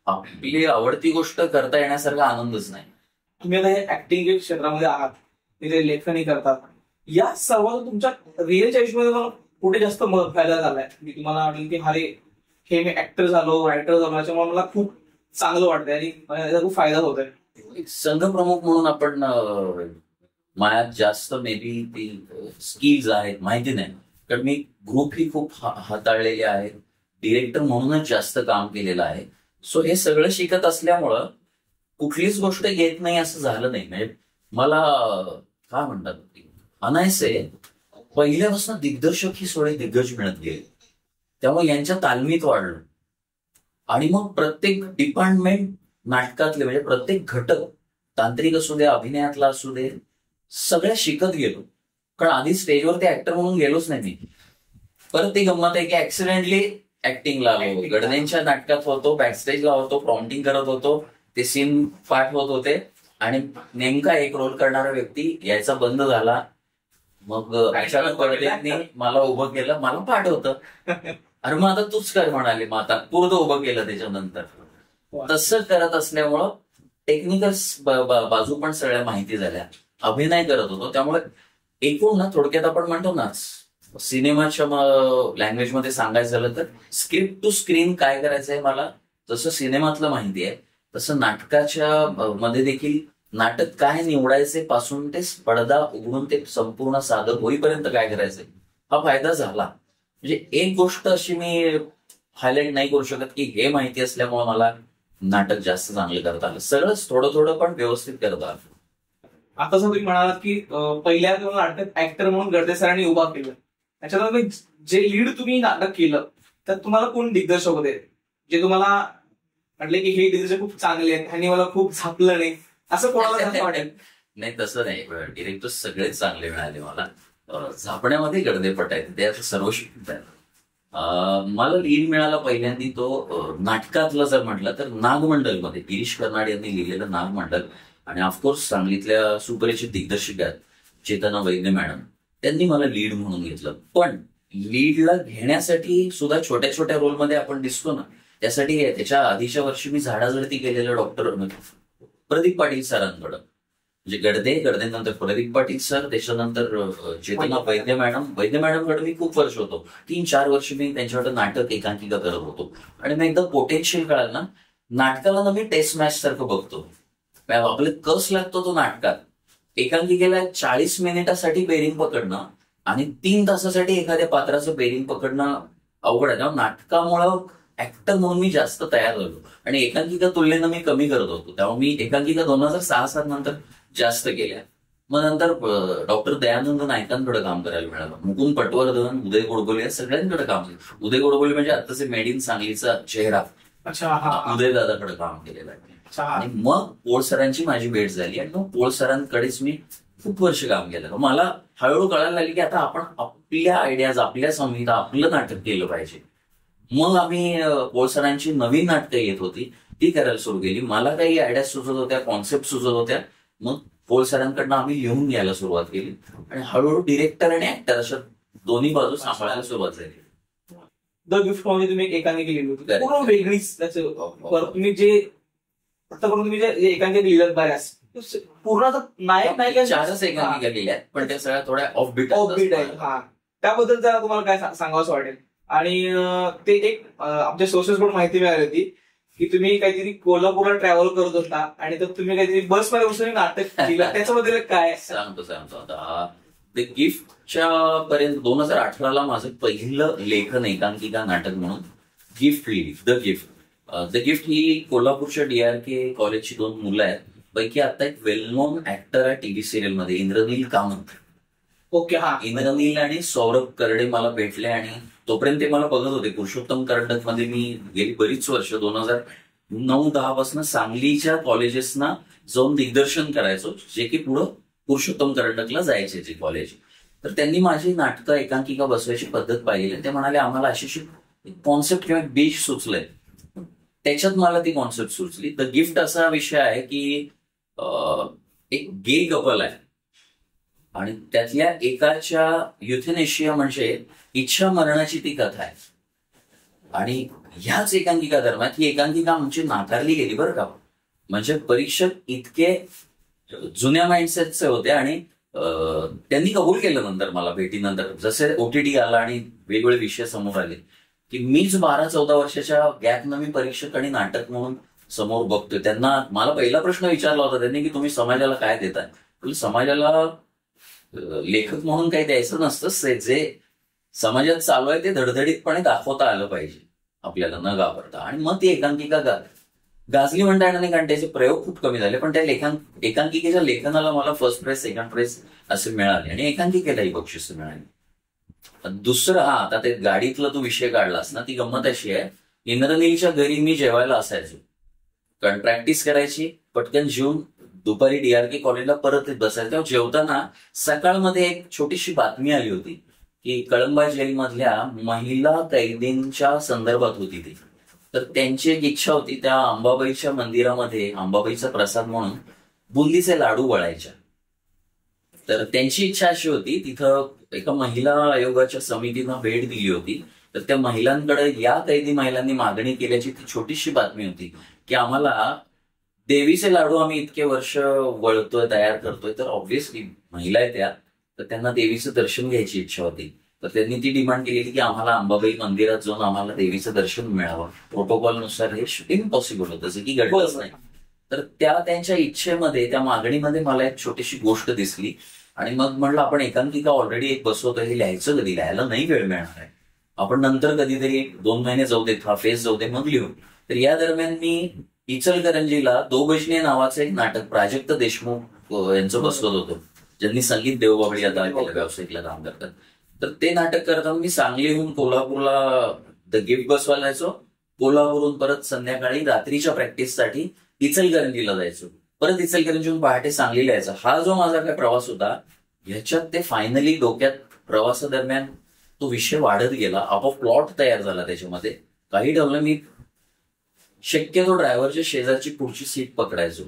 आपली आवडती गोष्ट करता येण्यासारखा आनंदच नाही. तुम्ही आता हे ऍक्टिंग क्षेत्रामध्ये आहात, तिथे लेखनही करतात, या सर्व तुमच्या रिअलच्या आयुष्यामध्ये मला कुठे जास्त फायदा झालाय की तुम्हाला वाटेल की अरे हे मी ऍक्टर झालो, रायटर झालो, त्याच्यामुळे मला खूप चांगलं वाटतंय आणि त्याचा खूप फायदा होतोय? संघप्रमुख म्हणून आपण माझ्यात जास्त मे बी ती स्किल्स आहेत माहिती नाही, कारण मी ग्रुपही खूप हाताळलेले आहेत, डिरेक्टर म्हणूनच जास्त काम केलेलं आहे. सो हे सगळं शिकत असल्यामुळं कुठलीच गोष्ट येत नाही असं झालं नाही. म्हणजे मला काय म्हणतात अनायसे पहिल्यापासून दिग्दर्शक ही सोडे दिग्गज मिळत गेले, त्यामुळे यांच्या तालमीत वाढलं. आणि मग प्रत्येक डिपार्टमेंट नाटकातले म्हणजे प्रत्येक घटक तांत्रिक असू दे, अभिनयातला असू दे, सगळ्या शिकत गेलो. कारण आधी स्टेजवर ते ऍक्टर म्हणून गेलोच नाही मी. परत ती गंमत आहे की ऍक्सिडेंटली ऍक्टिंगला आलो. गडदेंच्या नाटकात होतो, बॅकस्टेजला होतो, प्रॉम्प्टिंग करत होतो, ते सीन पाठ होत होते आणि नेमका एक रोल करणारा व्यक्ती यायचा बंद झाला. मग अचानक गडदेंनी मला उभं केलं, मला पाठ होतं. अरे मग आता तूच कर म्हणाले, मग आता पूर्ण उभं केलं. त्याच्यानंतर तसं करत असल्यामुळं टेक्निकल बाजू पण सगळ्या माहिती झाल्या, अभिनय करत होतो. त्यामुळे एकूण ना थोडक्यात आपण म्हणतो ना सिनेमाच्या लँग्वेजमध्ये सांगायचं झालं तर स्क्रिप्ट टू स्क्रीन काय करायचंय मला जसं सिनेमातलं माहिती आहे, तसं नाटकाच्या मध्ये देखील नाटक काय निवडायचे पासून ते पडदा उघडून ते संपूर्ण सादर होईपर्यंत काय करायचंय हा फायदा झाला. म्हणजे एक गोष्ट अशी मी हायलाईट नाही करू शकत की हे माहिती असल्यामुळे मला नाटक जास्त चांगलं करता आलं. सगळंच थोडं थोडं पण व्यवस्थित करता आलं. आता जर तुम्ही म्हणालात की पहिल्या नाटक ऍक्टर म्हणून गडदे सरांनी उभा केलं, त्याच्यानंतर जे लीड तुम्ही नाटक केलं तर तुम्हाला कोण दिग्दर्शक होते जे तुम्हाला म्हटले की हे दिग्दर्शक खूप चांगले आहेत आणि मला खूप झापलं नाही, असं कोणाला वाटेल? नाही तसं नाही, डिरेक्टर सगळेच चांगले मिळाले मला. झापण्यामध्ये गडदेपट आहेत ते असं सर्व शिकत. मला लीड मिळाला पहिल्यांदा तो नाटकातला जर म्हटलं तर नागमंडलमध्ये गिरीश कर्नाड यांनी लिहिलेलं नागमंडल. आणि ऑफकोर्स सांगलीतल्या सुपरिचित दिग्दर्शक आहेत चेतना वैद्य मॅडम, त्यांनी मला लीड म्हणून घेतलं. पण लीडला घेण्यासाठी सुद्धा छोट्या छोट्या रोलमध्ये आपण दिसतो ना, त्यासाठी त्याच्या आधीच्या वर्षी मी झाडाझडती केलेलं डॉक्टर प्रदीप पाटील सरांकडं, म्हणजे गडदेनंतर प्रदीप पाटील सर, त्याच्यानंतर चेतना वैद्य मॅडमकडे मी खूप वर्ष होतो. 3-4 वर्ष मी त्यांच्याकडे नाटक एकांकिका करत होतो. आणि मी एकदा पोटेन्शियल कळालं ना, नाटकाला ना मी टेस्ट मॅच सारखं बघतो. आपले कस लागतो तो नाटकात. एकांकिकेला 40 मिनिटासाठी बेरिंग पकडणं आणि 3 तासासाठी एखाद्या पात्राचं बेरिंग पकडणं अवघड आहे. तेव्हा नाटकामुळं ऍक्टर म्हणून मी जास्त तयार झालो आणि एकांकिका तुलनेनं मी कमी करत होतो. तेव्हा मी एकांकिका 2006-07 नंतर जास्त केल्या. मग नंतर डॉक्टर दयानंद नायकांकडे काम करायला मिळालं, मुकुंद पटवर्धन, उदय गोडबोले या सगळ्यांकडे काम केलं. उदय गोडबोले म्हणजे आताचे मेड इन सांगलीचा चेहरा, उदय दादाकडे काम केलेलं आहे. आणि मग पोळ सरांची माझी भेट झाली आणि मग पोळ सरांकडेच मी खूप वर्ष काम केलं. मला हळूहळू कळायला लागली की आता आपण आपल्या आयडियाज, आपल्या संहिता, आपलं नाटक केलं पाहिजे. मग आम्ही पोळ सरांची नवीन नाटकं येत होती ती करायला सुरू केली. मला काही आयडिया सुचत होत्या, कॉन्सेप्ट सुचत होत्या. मग पोळ सरांकडनं आम्ही लिहून घ्यायला सुरुवात केली आणि हळूहळू डिरेक्टर आणि ऍक्टर अशा दोन्ही बाजू सांभाळायला सुरुवात झाली. द गिफ्ट मध्ये तुम्ही एक एकांकिका लिहिली होती, पूर्ण वेगळीच. तुम्ही जे आतापर्यंत तुम्ही जे एकांकिका लिहिल्यात बऱ्याच पूर्ण नायक नायिका 4च एकांकिका लिहिल्या, पण त्या सगळ्या थोड्या ऑफबीट आहेत. हा, त्याबद्दल जरा तुम्हाला काय सांगावंसं वाटेल? आणि ते एक आमच्या सोर्सेसकडून माहिती मिळाली होती की तुम्ही काहीतरी कोल्हापूरला ट्रॅव्हल करत होता आणि तर तुम्ही काहीतरी बसमध्ये बसून नाटक लिहिलं, त्याच्याबद्दल काय सांगतो आता. द गिफ्टच्या पर्यंत 2018ला माझं पहिलं लेखन एकांकिका नाटक म्हणून गिफ्ट लिहिली, द गिफ्ट. द गिफ्ट ही कोल्हापूरच्या DRK कॉलेजची 2 मुलं आहेत. पैकी आता एक वेल नोन ऍक्टर आहे टीव्ही सिरियल मध्ये, इंद्रनील कामत. ओके, हा. इंद्रनील आणि सौरभ करडे मला भेटले आणि तोपर्यंत ते मला बघत होते. पुरुषोत्तम करंडक मध्ये मी गेली बरीच वर्ष 2009-10 पासून सांगलीच्या कॉलेजेसना जाऊन दिग्दर्शन करायचो, जे की पुढं पुरुषोत्तम करंडकला जायचे जे कॉलेज. तर त्यांनी माझी नाटकं एकांकिका बसवायची पद्धत पाहिली. ते म्हणाले आम्हाला अशी कॉन्सेप्ट किंवा बीज सुचलंय. त्याच्यात मला ती कॉन्सेप्ट सुचली. द गिफ्ट असा विषय आहे की एक गे कपल आहे आणि त्यातल्या एकाच्या युथेनेशिया म्हणजे इच्छा मरणाची ती कथा आहे. आणि ह्याच एकांकिका दरम्यान ही एकांकिका आमची नाकारली गेली बरं का. म्हणजे परीक्षक इतके जुन्या माइंडसेटचे होते आणि त्यांनी कबूल केलं नंतर मला भेटीनंतर, जसे OTT आला आणि वेगवेगळे विषय समोर आले की मीच 12-14 वर्षाच्या गॅपनं मी परीक्षक आणि नाटक म्हणून समोर बघतोय. त्यांना मला पहिला प्रश्न विचारला होता त्यांनी की तुम्ही समाजाला काय देताय. समाजाला लेखक म्हणून काही द्यायचं नसतं, जे समाजात चालू आहे ते धडधडीतपणे दाखवता आलं पाहिजे आपल्याला न घाबरता. आणि मग ती एकांकिका गाजली म्हणता येणार नाही, कारण त्याचे प्रयोग खूप कमी झाले. पण त्या एकांकिकेच्या लेखनाला मला फर्स्ट प्राइज, सेकंड प्राइज असे मिळाले आणि एकांकिकेलाही बक्षीस मिळाली. दुसरं, आता ते गाडीतला तू विषय काढलास ना, ती गंमत अशी आहे, इंद्रनीलच्या घरी मी जेवायला असायचो, कारण प्रॅक्टिस करायची, पटकन जेवून दुपारी DRK कॉलेजला परत बसायचं. तेव्हा जेवताना सकाळमध्ये एक छोटीशी बातमी आली होती की कळंबा जेलमधल्या महिला कैदींच्या संदर्भात होती ती. तर त्यांची एक इच्छा होती, त्या अंबाबाईच्या मंदिरामध्ये अंबाबाईचा प्रसाद म्हणून बुंदीचे लाडू वळायच्या. तर त्यांची इच्छा अशी होती, तिथं एका महिला आयोगाच्या समितीनं भेट दिली होती. तर त्या महिलांकडे या कैदी महिलांनी मागणी केल्याची ती छोटीशी बातमी होती की आम्हाला देवीचे लाडू आम्ही इतके वर्ष वळतोय, तयार करतोय, तर ऑब्व्हियसली महिला आहे त्या, तर त्यांना देवीचं दर्शन घ्यायची इच्छा होती. तर त्यांनी ती डिमांड केली की आम्हाला अंबाबाई मंदिरात जाऊन आम्हाला देवीचं दर्शन मिळावं. प्रोटोकॉलनुसार हे इम्पॉसिबल होतं, जसं की घडलंच नाही. तर त्यांच्या इच्छेमध्ये, त्या मागणीमध्ये मला एक छोटीशी गोष्ट दिसली आणि मग म्हणलं आपण एकांकिका ऑलरेडी एक बसवतोय, हे लिहायचं कधी? लिहायला नाही वेळ मिळणार आहे, आपण नंतर कधीतरी 2 महिने जाऊ देत, हा फेज जाऊ दे, मग लिहू. तर या दरम्यान मी इचलकरंजीला दो बजने नावाचं एक नाटक प्राजक्त देशमुख यांचं बसवत होतो, ज्यांनी संगीत देवबावळी आता व्यावसायिकला काम करतात. तर ते नाटक करताना मी सांगलीहून कोल्हापूरला द गिफ्ट बसवायला जायचो, कोल्हापूरहून परत संध्याकाळी रात्रीच्या प्रॅक्टिससाठी इचलकरंजीला जायचो, परत इचलकरंजीहून पहाटे सांगलीला यायचा. हा जो माझा काय प्रवास होता, ह्याच्यात ते फायनली डोक्यात प्रवासादरम्यान तो विषय वाढत गेला, आपोआप प्लॉट तयार झाला त्याच्यामध्ये. काही ठरलं, मी शक्यतो ड्रायव्हरच्या शेजारची पुढची सीट पकडायचो,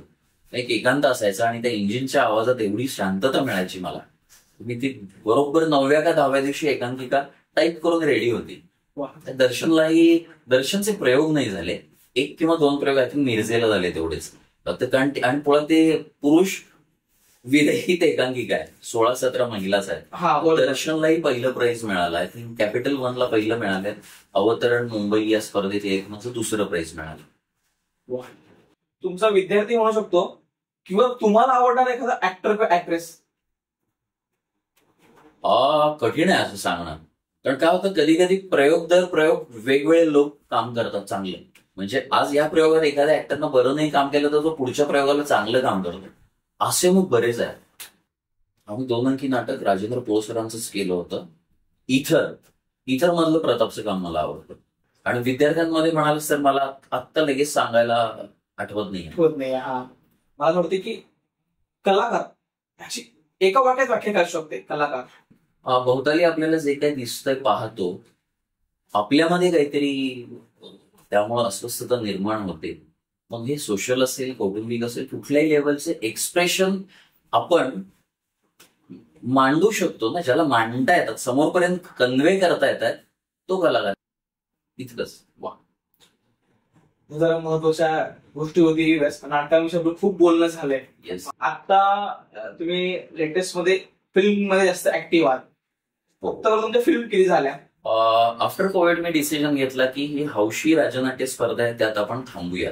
एक एकांत असायचा आणि त्या इंजिनच्या आवाजात एवढी शांतता मिळायची मला. मी ती बरोबर 9व्या का 10व्या दिवशी एकांकिका टाईप करून रेडी होती. दर्शनचे प्रयोग नाही झाले, 1 किंवा 2 प्रयोग आय थिंक मिरजेला झाले तेवढेच. आणि पुढे ते पुरुष विरहित एकांकिका आहे, 16-17 महिलाच आहेत. दर्शनलाही पहिलं प्राइज मिळालं, आय थिंक कॅपिटल 1ला पहिलं मिळालं, अवतरण मुंबई या स्पर्धेत एक माझं दुसरं प्राइज मिळालं. तुमचा विद्यार्थी म्हणू शकतो किंवा तुम्हाला आवडणारा एखादा ऍक्टर किंवा ऍक्ट्रेस? कठीण आहे असं सांगणं, कारण काय होतं, कधी कधी प्रयोग दर प्रयोग वेगवेगळे लोक काम करतात चांगले. म्हणजे आज या प्रयोगात एखाद्या ऍक्टरनं बरं नाही काम केलं तर तो पुढच्या प्रयोगाला चांगलं काम करतो, असे मग बरेच आहेत. आम्ही 2 अंकी नाटक राजेंद्र पोळसरांचंच केलं होतं. इथर मधलं प्रतापचं काम मला आवडतं. आणि विद्यार्थ्यांमध्ये म्हणालच तर मला आत्ता लगेच सांगायला आठवत नाही. मला वाटते की कलाकार एका वाक्यात व्याख्या करू शकते. कलाकार बहुताली आपल्याला जे काही दिसतंय, पाहतो, आपल्यामध्ये काहीतरी त्यामुळे अस्वस्थता निर्माण होते. मग हे सोशल असेल, कौटुंबिक असेल, कुठल्याही लेवलचे एक्सप्रेशन आपण मांडू शकतो ना, ज्याला मांडता येतात, समोरपर्यंत कन्व्हे करता येतात, तो कलाकार. इतकंच. जरा महत्वाच्या गोष्टी होती, नाटकाविषयी खूप बोलणं झालंय. आता तुम्ही लेटेस्ट मध्ये फिल्म मध्ये जास्त ऍक्टिव्ह आहात, फक्त तुमच्या फिल्म किती झाल्या? आफ्टर कोविड मी डिसिजन घेतला की ही हौशी राजनाट्य स्पर्धा आहे, त्यात आपण थांबूया.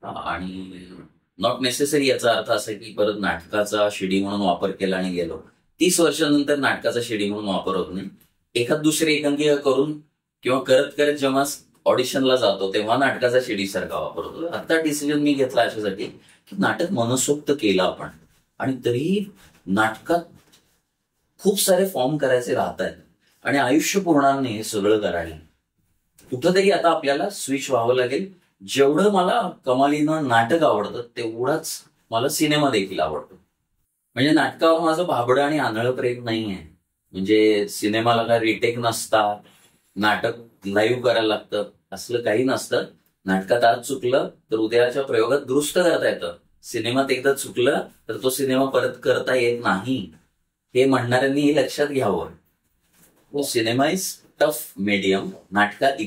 आणि नॉट नेसेसरी याचा अर्थ असा की परत नाटकाचा शिडी म्हणून वापर केला आणि गेलो. 30 वर्षानंतर नाटकाचा शिडी म्हणून वापर होत नाही. एखाद दुसरी एकांकिका करून किंवा करत करत जेव्हा ऑडिशनला जातो तेव्हा नाटकाचा शिडी सारखा वापर होतो. आता डिसिजन मी घेतला अशासाठी की नाटक मनसोक्त केलं आपण, आणि तरीही नाटकात खूप सारे फॉर्म करायचे राहत आहेत आणि आयुष्य पुरणार नाही हे सगळं करायला. कुठंतरी आता आपल्याला स्विच व्हावं लागेल. जेवढं मला कमालीनं नाटक आवडतं तेवढंच मला सिनेमा देखील आवडतो. म्हणजे नाटकावर माझं भाबडं आणि आंधळं प्रेम नाही आहे. म्हणजे सिनेमाला काय रिटेक नसतात, नाटक लाईव्ह करायला लागतं, असलं काही नसतं. नाटकात आज चुकलं तर उद्याच्या प्रयोगात दुरुस्त करता येतं. सिनेमात एकदा चुकलं तर तो सिनेमा परत करता येत नाही, हे म्हणणाऱ्यांनी हे लक्षात घ्यावं. सिनेमा इज टफ मीडियम, नाटकात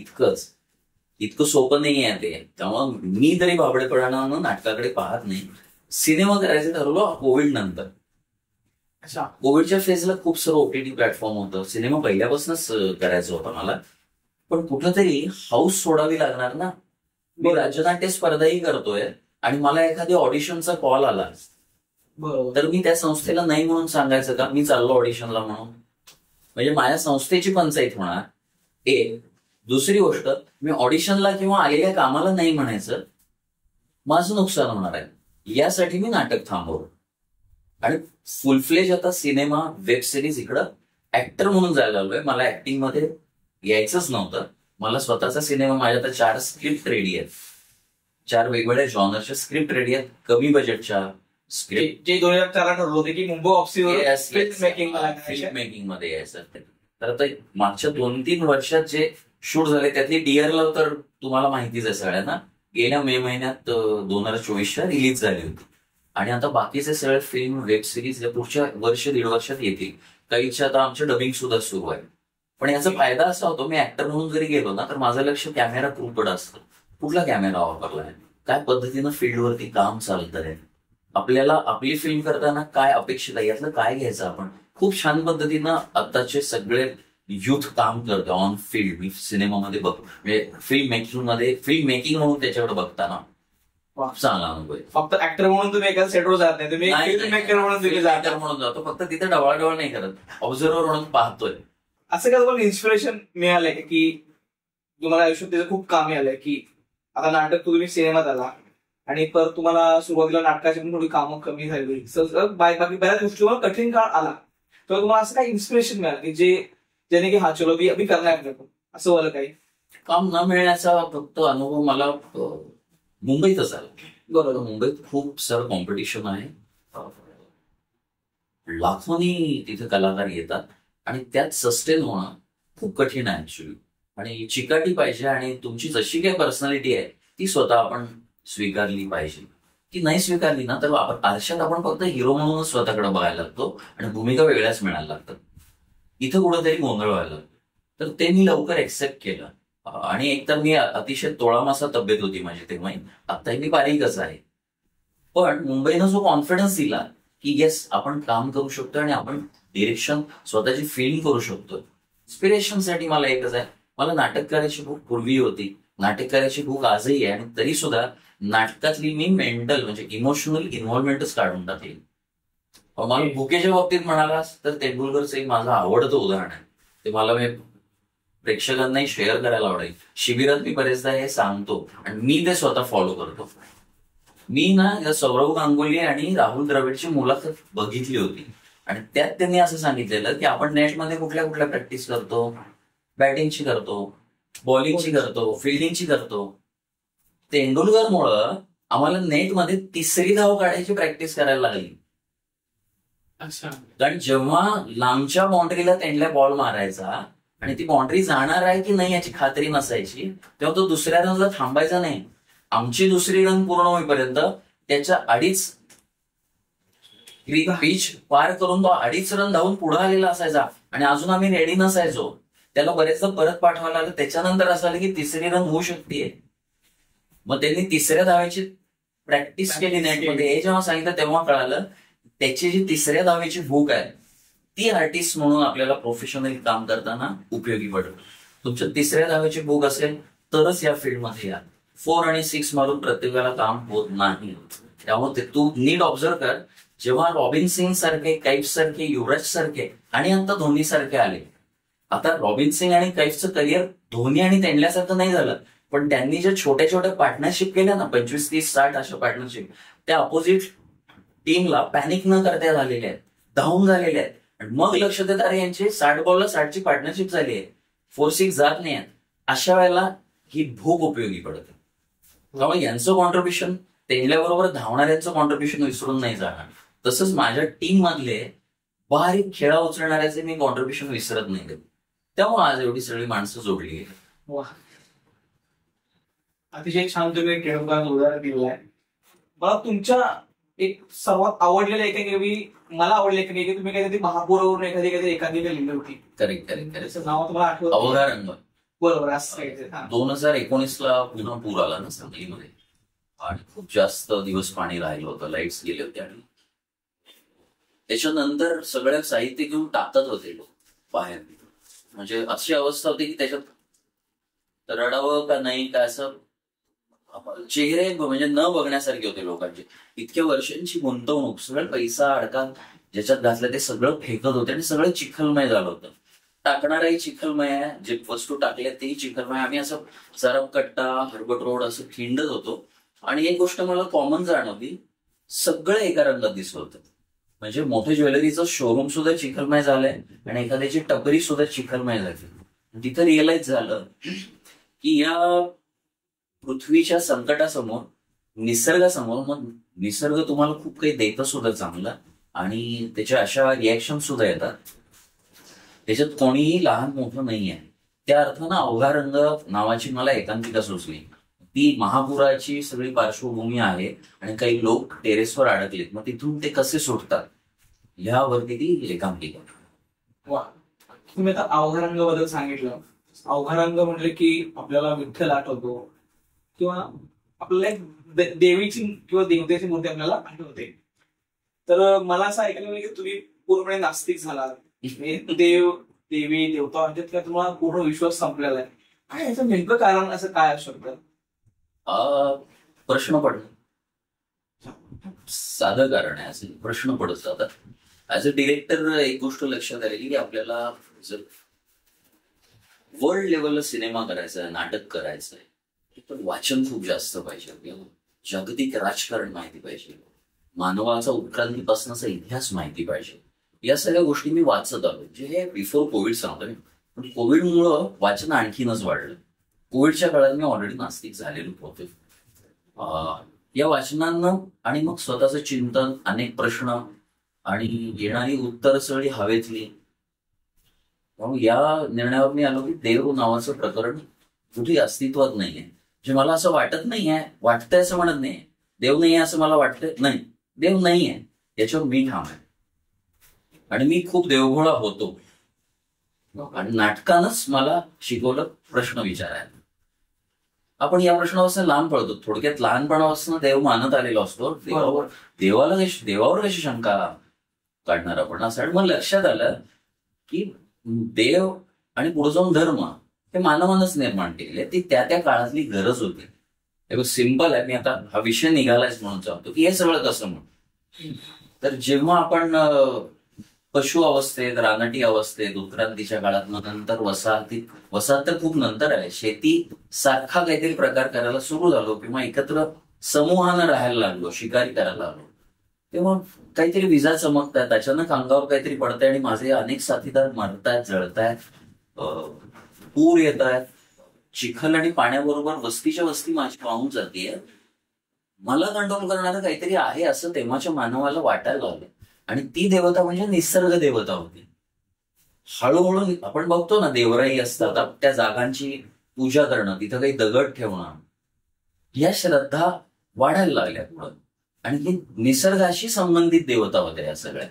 इतकं सोपं नाही आहे ते. त्यामुळे मी तरी भाबडेपणानं नाटकाकडे पाहत नाही. सिनेमा करायचं ठरवलं कोविड नंतर. कोविडच्या फेजला खूप सारं OTT प्लॅटफॉर्म होतं, सिनेमा पहिल्यापासूनच करायचं होतं मला, पण कुठंतरी हाऊस सोडावी लागणार ना. मी राजनाट्य स्पर्धाही करतोय आणि मला एखाद्या ऑडिशनचा कॉल आला तर मी त्या संस्थेला नाही म्हणून सांगायचं का मी चाललो ऑडिशनला म्हणून? म्हणजे माझ्या संस्थेची पंचायत होणार. एक दुसरी गोष्ट, मी ऑडिशनला किंवा आलेल्या कामाला नाही म्हणायचं, माझं नुकसान होणार आहे. यासाठी मी नाटक थांबवलं आणि फुल फ्लेज आता सिनेमा, वेब सिरीज इकडं ऍक्टर म्हणून जायला लागलोय. मला ऍक्टिंग मध्ये यायचंच नव्हतं. मला स्वतःचा सिनेमा, माझ्या आता 4 स्क्रिप्ट रेडी आहेत, 4 वेगवेगळ्या जॉनरच्या स्क्रिप्ट रेडी आहेत, कमी बजेटच्या स्क्रिप्ट, जे 2004 ठरवलं होते की मुंबई ऑफिसवर फिल्म मेकिंग मध्ये यायचं. तर आता मागच्या 2-3 वर्षात जे शूट झाले त्यातली डिअर लव्ह तर तुम्हाला माहितीच आहे सगळ्यांना, गेल्या मे महिन्यात 2024 रिलीज झाली होती. आणि आता बाकीचे सगळे फिल्म, वेब सिरीज या पुढच्या वर्ष 1.5 वर्षात येतील. काहीच्या आता आमचे डबिंग सुद्धा सुरू आहे. पण याचा फायदा असा होतो, मी ऍक्टर म्हणून जरी गेलो ना तर माझं लक्ष कॅमेरा क्रूकडे असतं. कुठला कॅमेरा वापरलाय, काय पद्धतीनं फील्डवरती काम चालत आहे, आपल्याला आपली फिल्म करताना काय अपेक्षित आहे, यातलं काय घ्यायचं आपण. खूप छान पद्धतीनं आताचे सगळे युथ काम करतो ऑन फील्ड. मी सिनेमामध्ये म्हणजे फिल्म मेकिंग म्हणून त्याच्याकडे बघताना चांगला अनुभव. फक्त ऍक्टर म्हणून तुम्ही एका सेटवर जात नाही, तुम्ही फिल्म मेकर म्हणून तुम्ही म्हणून जातो. फक्त तिथे डवाळडवळ नाही करत, ऑब्झर्व्हर म्हणून पाहतोय. असं का तुम्हाला इन्स्पिरेशन मिळालंय की तुम्हाला आयुष्यात त्याचं खूप कामी आलंय की आता नाटक तुम्ही सिनेमात आला आणि परत तुम्हाला सुरुवातीला नाटकाची पण थोडी कामं कमी झाली, बाकी बऱ्याच गोष्टी तुम्हाला कठीण काळ आला, तर तुम्हाला असं काही इन्स्पिरेशन मिळालं की ज्याने की हा चलो मी करणार असं वाला काही काम न मिळण्याचा फक्त अनुभव मला मुंबईतच आला. बरोबर. मुंबईत खूप सारं कॉम्पिटिशन आहे, लाखोनी तिथे कलाकार येतात आणि त्यात सस्टेन होणं खूप कठीण आहे ऍक्च्युली. आणि चिकाटी पाहिजे आणि तुमची जशी काही पर्सनॅलिटी आहे ती स्वतः आपण स्वीकारली पाहिजे. ती नाही स्वीकारली ना तर आरशात आपण फक्त हिरो म्हणूनच स्वतःकडे बघायला लागतो आणि भूमिका वेगळ्याच मिळायला लागतात. इथं कुठंतरी गोंधळ व्हायला लागतो. तर ते मी लवकर एक्सेप्ट केलं. आणि एकतर मी अतिशय तोळामासा तब्येत होती माझी तेव्हा, आत्ताही मी बारीकच आहे. पण मुंबईनं जो कॉन्फिडन्स दिला की येस आपण काम करू शकतो आणि आपण डिरेक्शन स्वतःची फिल्म करू शकतो. इन्स्पिरेशनसाठी मला एकच आहे, मला नाटक करायची भूक पूर्वी होती, नाटक करायची भूक आजही आहे. आणि तरी सुद्धा नाटकातली मी मेंटल म्हणजे इमोशनल इन्व्हॉल्वमेंटच काढून टाकली. मला भुकेच्या बाबतीत म्हणालास तर तेंडुलकरचं एक माझं आवडतं उदाहरण आहे. ते मला मी प्रेक्षकांनाही शेअर करायला आवडेल. शिबिरात मी बरेचदा हे सांगतो आणि मी ते स्वतः फॉलो करतो. मी ना सौरव गांगुली आणि राहुल द्रविडची मुलाखत बघितली होती आणि त्यात त्यांनी असं सांगितलेलं की आपण नेटमध्ये कुठल्या कुठल्या प्रॅक्टिस करतो, बॅटिंगची करतो, बॉलिंगची करतो, फिल्डिंगची करतो. तेंडुलकरमुळं आम्हाला नेटमध्ये 3री धाव काढायची प्रॅक्टिस करायला लागली. कारण जेव्हा लांबच्या बाउंड्रीला तेंडल्या बॉल मारायचा आणि ती बाउंड्री जाणार आहे की नाही याची खात्री नसायची, तेव्हा तो दुसऱ्या रनला थांबायचा नाही. आमची 2री रन पूर्ण होईपर्यंत त्याच्या 2.5 पिच पार करून तो 2.5 रन धावून पुढे आलेला असायचा आणि अजून आम्ही रेडी नसायचो. त्याला बरेचदा परत पाठवायला लागलं. त्याच्यानंतर असं आलं की 3री रन होऊ शकते. मग त्यांनी 3ऱ्या धावेची प्रॅक्टिस केली नेटमध्ये. हे जेव्हा सांगितलं तेव्हा कळालं त्याची जी 3ऱ्या धावेची भूक आहे ती आर्टिस्ट म्हणून आपल्याला प्रोफेशनली काम करताना उपयोगी पडतं. तुमच्या 3ऱ्या धावेची भूक असेल तरच या फील्डमध्ये या. 4 आणि 6 मारून प्रत्येकाला काम होत नाही. त्यामुळे तू नीट ऑब्झर्व कर. जेव्हा रॉबिन सिंग सारखे, कैफ सारखे, युवराज सारखे आणि आता धोनी सारखे आले. आता रॉबिन सिंग आणि कैफचं करिअर धोनी आणि तेंडल्यासारखं नाही झालं, पण त्यांनी ज्या छोट्या छोट्या पार्टनरशिप केल्या ना, 25, 30, 60 अशा पार्टनरशिप, त्या अपोजिट टीमला पॅनिक न करता झालेल्या आहेत, धावून झालेल्या आहेत. आणि मग लक्ष देत अरे यांची 60 बॉलला 60ची पार्टनरशिप झाली आहे, 4-6 जात नाही आहेत. अशा वेळेला ही भूक उपयोगी पडते. त्यामुळे यांचं कॉन्ट्रीब्युशन, तेंडल्याबरोबर धावणाऱ्यांचं कॉन्ट्रीब्युशन विसरून नाही जाणार. तसंच माझ्या टीम मधले बारीक खेळा उचलणाऱ्याचे मी कॉन्ट्रीब्युशन विसरत नाही. त्यामुळे आज एवढी सगळी माणसं जोडली गेली. वा, अतिशय छान तुम्ही खेळून उदाहरण दिलंय. मला तुमच्या एक सर्वात आवडलेल्या एकांकी, मला आवडले की तुम्ही काहीतरी महापुरावरून एखादी लिहिली होती. करेक्ट. नाव तुम्हाला आठवत? अवघा रंग. बरोबर. असं 2019ला पुन्हा पूर आला ना सांगलीमध्ये आणि खूप जास्त दिवस पाणी राहिलं होतं, लाईट्स गेले होते आणि त्याच्यानंतर सगळ्या साहित्य घेऊन टाकत होते लोक बाहेर. म्हणजे अशी अवस्था होती की त्याच्यात रडावं का नाही का असं चेहरे म्हणजे न बघण्यासारखे होते लोकांचे. इतक्या वर्षांची गुंतवणूक, सगळं पैसा अडका ज्याच्यात घातलं ते सगळं फेकत होते आणि सगळं चिखलमय झालं होतं. टाकणाराही चिखलमय आहे, जे वस्तू टाकल्या तेही चिखलमय. आम्ही असं सरपकट्टा, हर्बट रोड असं खिंडत होतो. आणि एक गोष्ट मला कॉमन जाणवली, सगळं एका रंगात दिसत होतं. म्हणजे मोठे ज्वेलरीचं शोरूम सुद्धा चिखलमय झालंय आणि एखाद्याची टपरी सुद्धा चिखलमय झाली. तिथं रिअलाइज झालं की या पृथ्वीच्या संकटासमोर, निसर्गासमोर, मग निसर्ग तुम्हाला खूप काही देतं सुद्धा चांगलं, आणि त्याच्या अशा रिॲक्शन सुद्धा येतात. त्याच्यात कोणीही लहान मोठं नाहीये. त्या अर्थानं अवघा रंग नावाची मला एकांकिका सुचली. ती महापुराची सगळी पार्श्वभूमी आहे आणि काही लोक टेरेसवर अडकलेत, मग तिथून ते कसे सुटतात ह्यावरती ती एकांकिका. वा, तुम्ही आता अवघा रंगाबद्दल सांगितलं. अवघा रंग म्हटले की आपल्याला विठ्ठल आठवतो किंवा आपल्याला एक देवीची किंवा देवतेची मूर्ती आपल्याला आठवते. तर मला असं ऐकायला मिळेल की तुम्ही पूर्णपणे नास्तिक झाला. देव, देवी, देवता यांच्यात काय तुम्हाला पूर्ण विश्वास संपलेला आहे. काय याचं नेमकं कारण असं काय असू शकतं? प्रश्न पडला, साधं कारण आहे. असं प्रश्न पडत जातात. ऍज अ डिरेक्टर एक गोष्ट लक्षात आलेली की आपल्याला जर वर्ल्ड लेवलला सिनेमा करायचा आहे, नाटक करायचं आहे, तर वाचन खूप जास्त पाहिजे. आपल्याला जागतिक राजकारण माहिती पाहिजे, मानवाचा उत्क्रांतीपासूनचा इतिहास माहिती पाहिजे. या सगळ्या गोष्टी मी वाचत आलो. जे हे बिफोर कोविड सांगतो मी, पण कोविडमुळं वाचन आणखीनच वाढलं. कोविडच्या काळात मी ऑलरेडी नास्तिक झालेलो होते. या वाचनानं आणि मग स्वतःचं चिंतन, अनेक प्रश्न आणि येणारी उत्तर सगळी हवेतली. मग या निर्णयावर मी आलो की देव नावाचं प्रकरण कुठे अस्तित्वात नाहीये. जे मला असं वाटत नाहीये, वाटतंय असं म्हणत नाही, देव नाहीये असं मला वाटतंय, नाही, देव नाहीये याच्यावर मी ठाम आहे. आणि मी खूप देवभोळा होतो आणि नाटकानंच मला शिकवलं प्रश्न विचारायला. आपण या प्रश्नापासून लांब पडतो. थोडक्यात लहानपणापासून देव मानत आलेलो असतो. देवावर कशी शंका काढणार आपण असं. आणि मग लक्षात आलं की देव आणि पुढे जाऊन धर्म हे मानवानंच निर्माण केले. ती त्या त्या काळातली गरज होती. सिंपल आहे. मी आता हा विषय निघालायच म्हणून सांगतो की हे सगळं कसं म्हणून. तर जेव्हा आपण पशु अवस्थेत, रानटी अवस्थेत, उत्क्रांतीच्या काळात, मग नंतर वसाहत तर खूप नंतर आहे, शेती सारखा काहीतरी प्रकार करायला सुरू झालो किंवा एकत्र समूहानं राहायला लागलो, शिकारी करायला लागलो, तेव्हा काहीतरी विजा चमकतायत, अचानक अंगावर काहीतरी पडतंय आणि माझे अनेक साथीदार मरतायत, जळतायत, पूर येत आहेत, चिखल आणि पाण्याबरोबर वस्तीच्या वस्ती माझी वाहून जातीये. मला कंट्रोल करणारं काहीतरी आहे असं तेव्हाच्या मानवाला वाटायला लागलं. आणि ती देवता म्हणजे निसर्ग देवता होती. हळूहळू आपण बघतो ना, देवराई असतात, त्या जागांची पूजा करणं, तिथं काही दगड ठेवणं, या श्रद्धा वाढायला लागल्या पुढं. आणि ही निसर्गाशी संबंधित देवता होत्या या सगळ्या.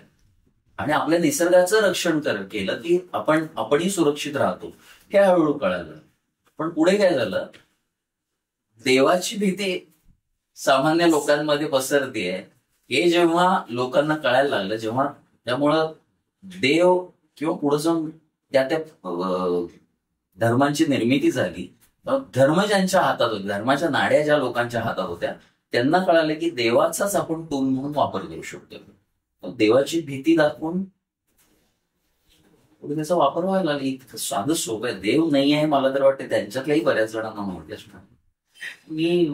आणि आपल्या निसर्गाचं रक्षण केलं की आपणही सुरक्षित राहतो हे हळूहळू कळालं. पण पुढे काय झालं, देवाची भीती सामान्य लोकांमध्ये पसरतीये हे जेव्हा लोकांना कळायला लागलं, जेव्हा त्यामुळं देव किंवा पुढे जाऊन त्या धर्मांची निर्मिती झाली, धर्म ज्यांच्या हातात होते, धर्माच्या नाड्या ज्या लोकांच्या हातात होत्या, त्यांना कळालं की देवाचाच आपण टूल म्हणून वापर करू शकतो. देवाची भीती दाखवून पुढे त्याचा वापर व्हायला लागला. इतकं साधं सोपं आहे. देव नाही आहे मला तर वाटतं त्यांच्यातल्याही बऱ्याच जणांना माहिती असणार. मी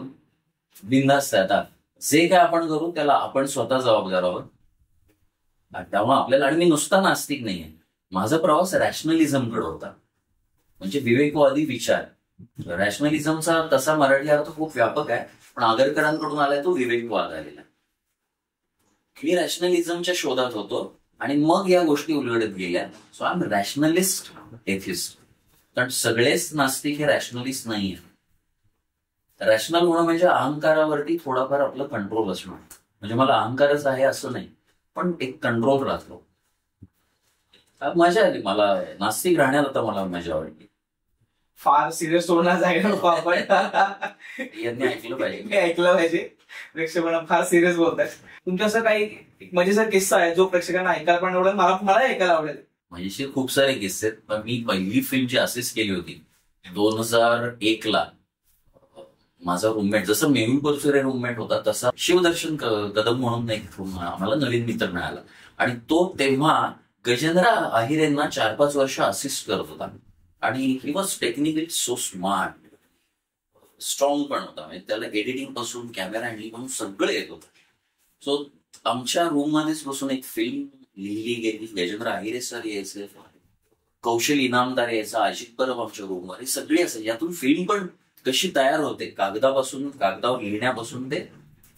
बिनधास्त आहे. आता जे काय आपण करू त्याला आपण स्वतः जबाबदार आहोत. त्यामुळे आपल्याला, आणि मी नुसता नास्तिक नाहीये, माझा प्रवास रॅशनलिझमकडे होता. म्हणजे विवेकवादी विचार. रॅशनलिझमचा तसा मराठी अर्थ खूप व्यापक आहे, पण आगरकरांकडून आलाय तो विवेकवाद आलेला. मी रॅशनलिझमच्या शोधात होतो आणि मग या गोष्टी उलगडत गेल्या. So I am rationalist atheist. कारण सगळेच नास्तिक हे रॅशनलिस्ट नाहीये. रॅशनल होणं म्हणजे अहंकारावरती थोडाफार आपलं कंट्रोल असणं. म्हणजे मला अहंकारच आहे असं नाही, पण एक कंट्रोल राहतो. मजा आली मला नास्तिक राहण्यात. आता मला मजा वाटली. फार सिरियस होणार जायला नको आपण. यांनी ऐकलं पाहिजे. मी ऐकलं पाहिजे. प्रेक्षकांना फार सिरियस बोलताय. तुमच्या असं काही मजेदार किस्सा आहे जो प्रेक्षकांना ऐकायला पण आवडेल, मला ऐकायला आवडेल? मजेशीर खूप सारे किस्से आहेत. पण मी पहिली फिल्म जी असेच केली होती 2001ला, माझा रूममेट, जसं मेहुल परचुरे रूममेट होता तसा शिवदर्शन कदम म्हणून एक आम्हाला नवीन मित्र मिळाला. आणि तो तेव्हा गजेंद्र आहिरेंना 4-5 वर्ष असिस्ट करत होता आणि he was technically so smart, strong पण होता. म्हणजे त्याला एडिटिंग पासून कॅमेरा हँडलिंग पासून सगळं येत होतं. सो आमच्या रूम मध्येच बसून एक फिल्म लिहिली गेली. गजेंद्र आहिरे सर यायचे, कौशल इनामदार यायचा, अजित परब आमच्या रूमवर, हे सगळे असायचे. यातून फिल्म पण कशी तयार होते, कागदावर लिहिण्यापासून ते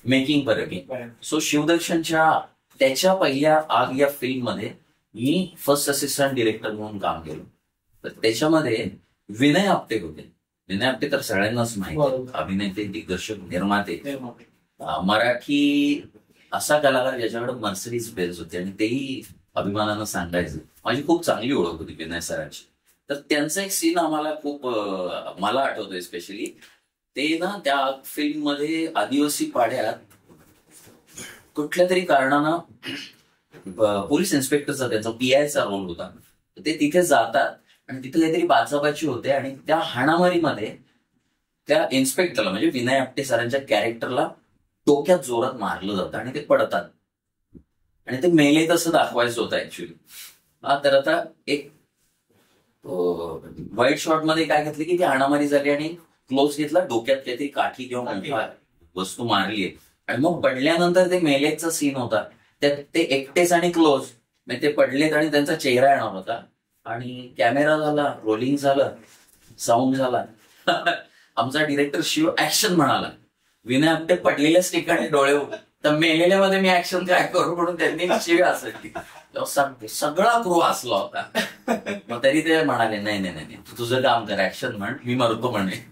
मेकिंग पर्यंत. सो शिवदर्शनच्या त्याच्या पहिल्या आग या फिल्म मध्ये मी फर्स्ट असिस्टंट डिरेक्टर म्हणून काम केलं. तर त्याच्यामध्ये विनय आपटे होते. विनय आपटे तर सगळ्यांनाच माहिती, अभिनेते, दिग्दर्शक, निर्माते, मराठी असा कलाकार ज्याच्याकडे मर्सिडीज बेन्झ होते आणि तेही अभिमानानं सांगायचं. माझी खूप चांगली ओळख होती विनय सरांची. तर त्यांचा एक सीन आम्हाला खूप मला आठवतोय स्पेशली. ते ना त्या फिल्म मध्ये आदिवासी पाड्यात कुठल्या तरी कारणानं पोलीस इन्स्पेक्टरचा, त्यांचा पीआयचा रोल होता. ते तिथे जातात आणि तिथे काहीतरी बाचाबाची होते आणि त्या हाणामारीमध्ये त्या इन्स्पेक्टरला म्हणजे विनय आपटे सरांच्या कॅरेक्टरला डोक्यात जोरात मारलं जातं आणि ते पडतात आणि ते मेले तसं दाखवायचं होतं ऍक्च्युली. तर आता एक व्हाईट शॉट मध्ये काय घेतलं की ती हाणामारी झाली आणि क्लोज घेतला, डोक्यात काहीतरी काठी किंवा वस्तू मारली आणि मग पडल्यानंतर ते मेलेचा सीन होता. त्यात ते एकटेच आणि क्लोज, म्हणजे ते पडलेत आणि त्यांचा चेहरा येणार होता आणि कॅमेरा झाला, रोलिंग झालं, साऊंड झाला. आमचा डिरेक्टर शिव ऍक्शन म्हणाला. विनय आपटे पडलेल्याच ठिकाणी डोळे उघडले, तर मेलेल्यामध्ये मी ऍक्शन काय करू म्हणून त्यांनी शिव असेल सगळा क्रू हसला होता. मग तरी ते म्हणाले नाही नाही नाही तू तुझं काम कर, ऍक्शन म्हण, मी मरतो म्हणे.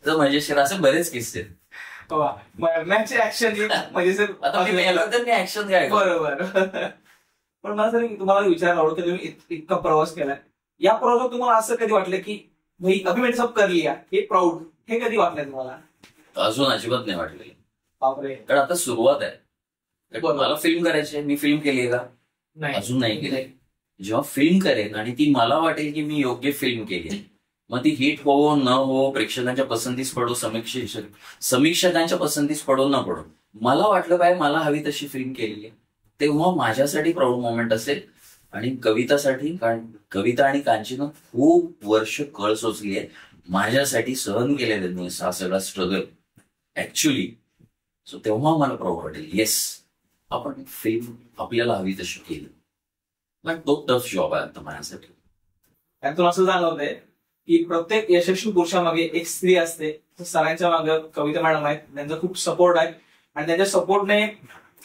तर मजेशीर असे बरेच किस्से. मरण्याची ऍक्शन म्हणजे आता मी मेलो तर मी ऍक्शन काय. बरोबर. पण मला सर तुम्हाला विचारायला आवडतं की तुम्ही इतका प्रवास केलाय, या प्रवासात तुम्हाला असं कधी वाटलं की भाई अभी मैंने सब कर लिया, हे प्राऊड, हे कधी वाटलंय तुम्हाला? अजून अजिबात नाही वाटलेलं. बापरे. कारण आता सुरुवात आहे. मला फिल्म करायची आहे, मी फिल्म केली आहे का? अजून नाही केली. जेव्हा फिल्म करेन आणि ती मला वाटेल की मी योग्य फिल्म केली, मग ती हिट हो न हो, प्रेक्षकांच्या पसंतीस पडो, समीक्षकांच्या पसंतीस पडो न पडो, मला वाटलं काय मला हवी तशी फिल्म केलेली आहे, तेव्हा माझ्यासाठी प्राऊड मोमेंट असेल. आणि कवितासाठी, कारण कविता आणि कांचीनं खूप वर्ष कळ सोचली आहे माझ्यासाठी, सहन केले त्यांनी हा सगळा स्ट्रगल ऍक्च्युली. सो तेव्हा मला प्राऊड वाटेल येस आपण फिल्म आपल्याला हवी तशी केली. पण तो टफ जॉब आहे आता माझ्यासाठी. त्यातून असं जाणवतंय की प्रत्येक यशस्वी पुरुषामागे एक स्त्री असते. सरांच्या मागे कविता मॅडम आहेत, त्यांचा खूप सपोर्ट आहे आणि त्यांच्या सपोर्टने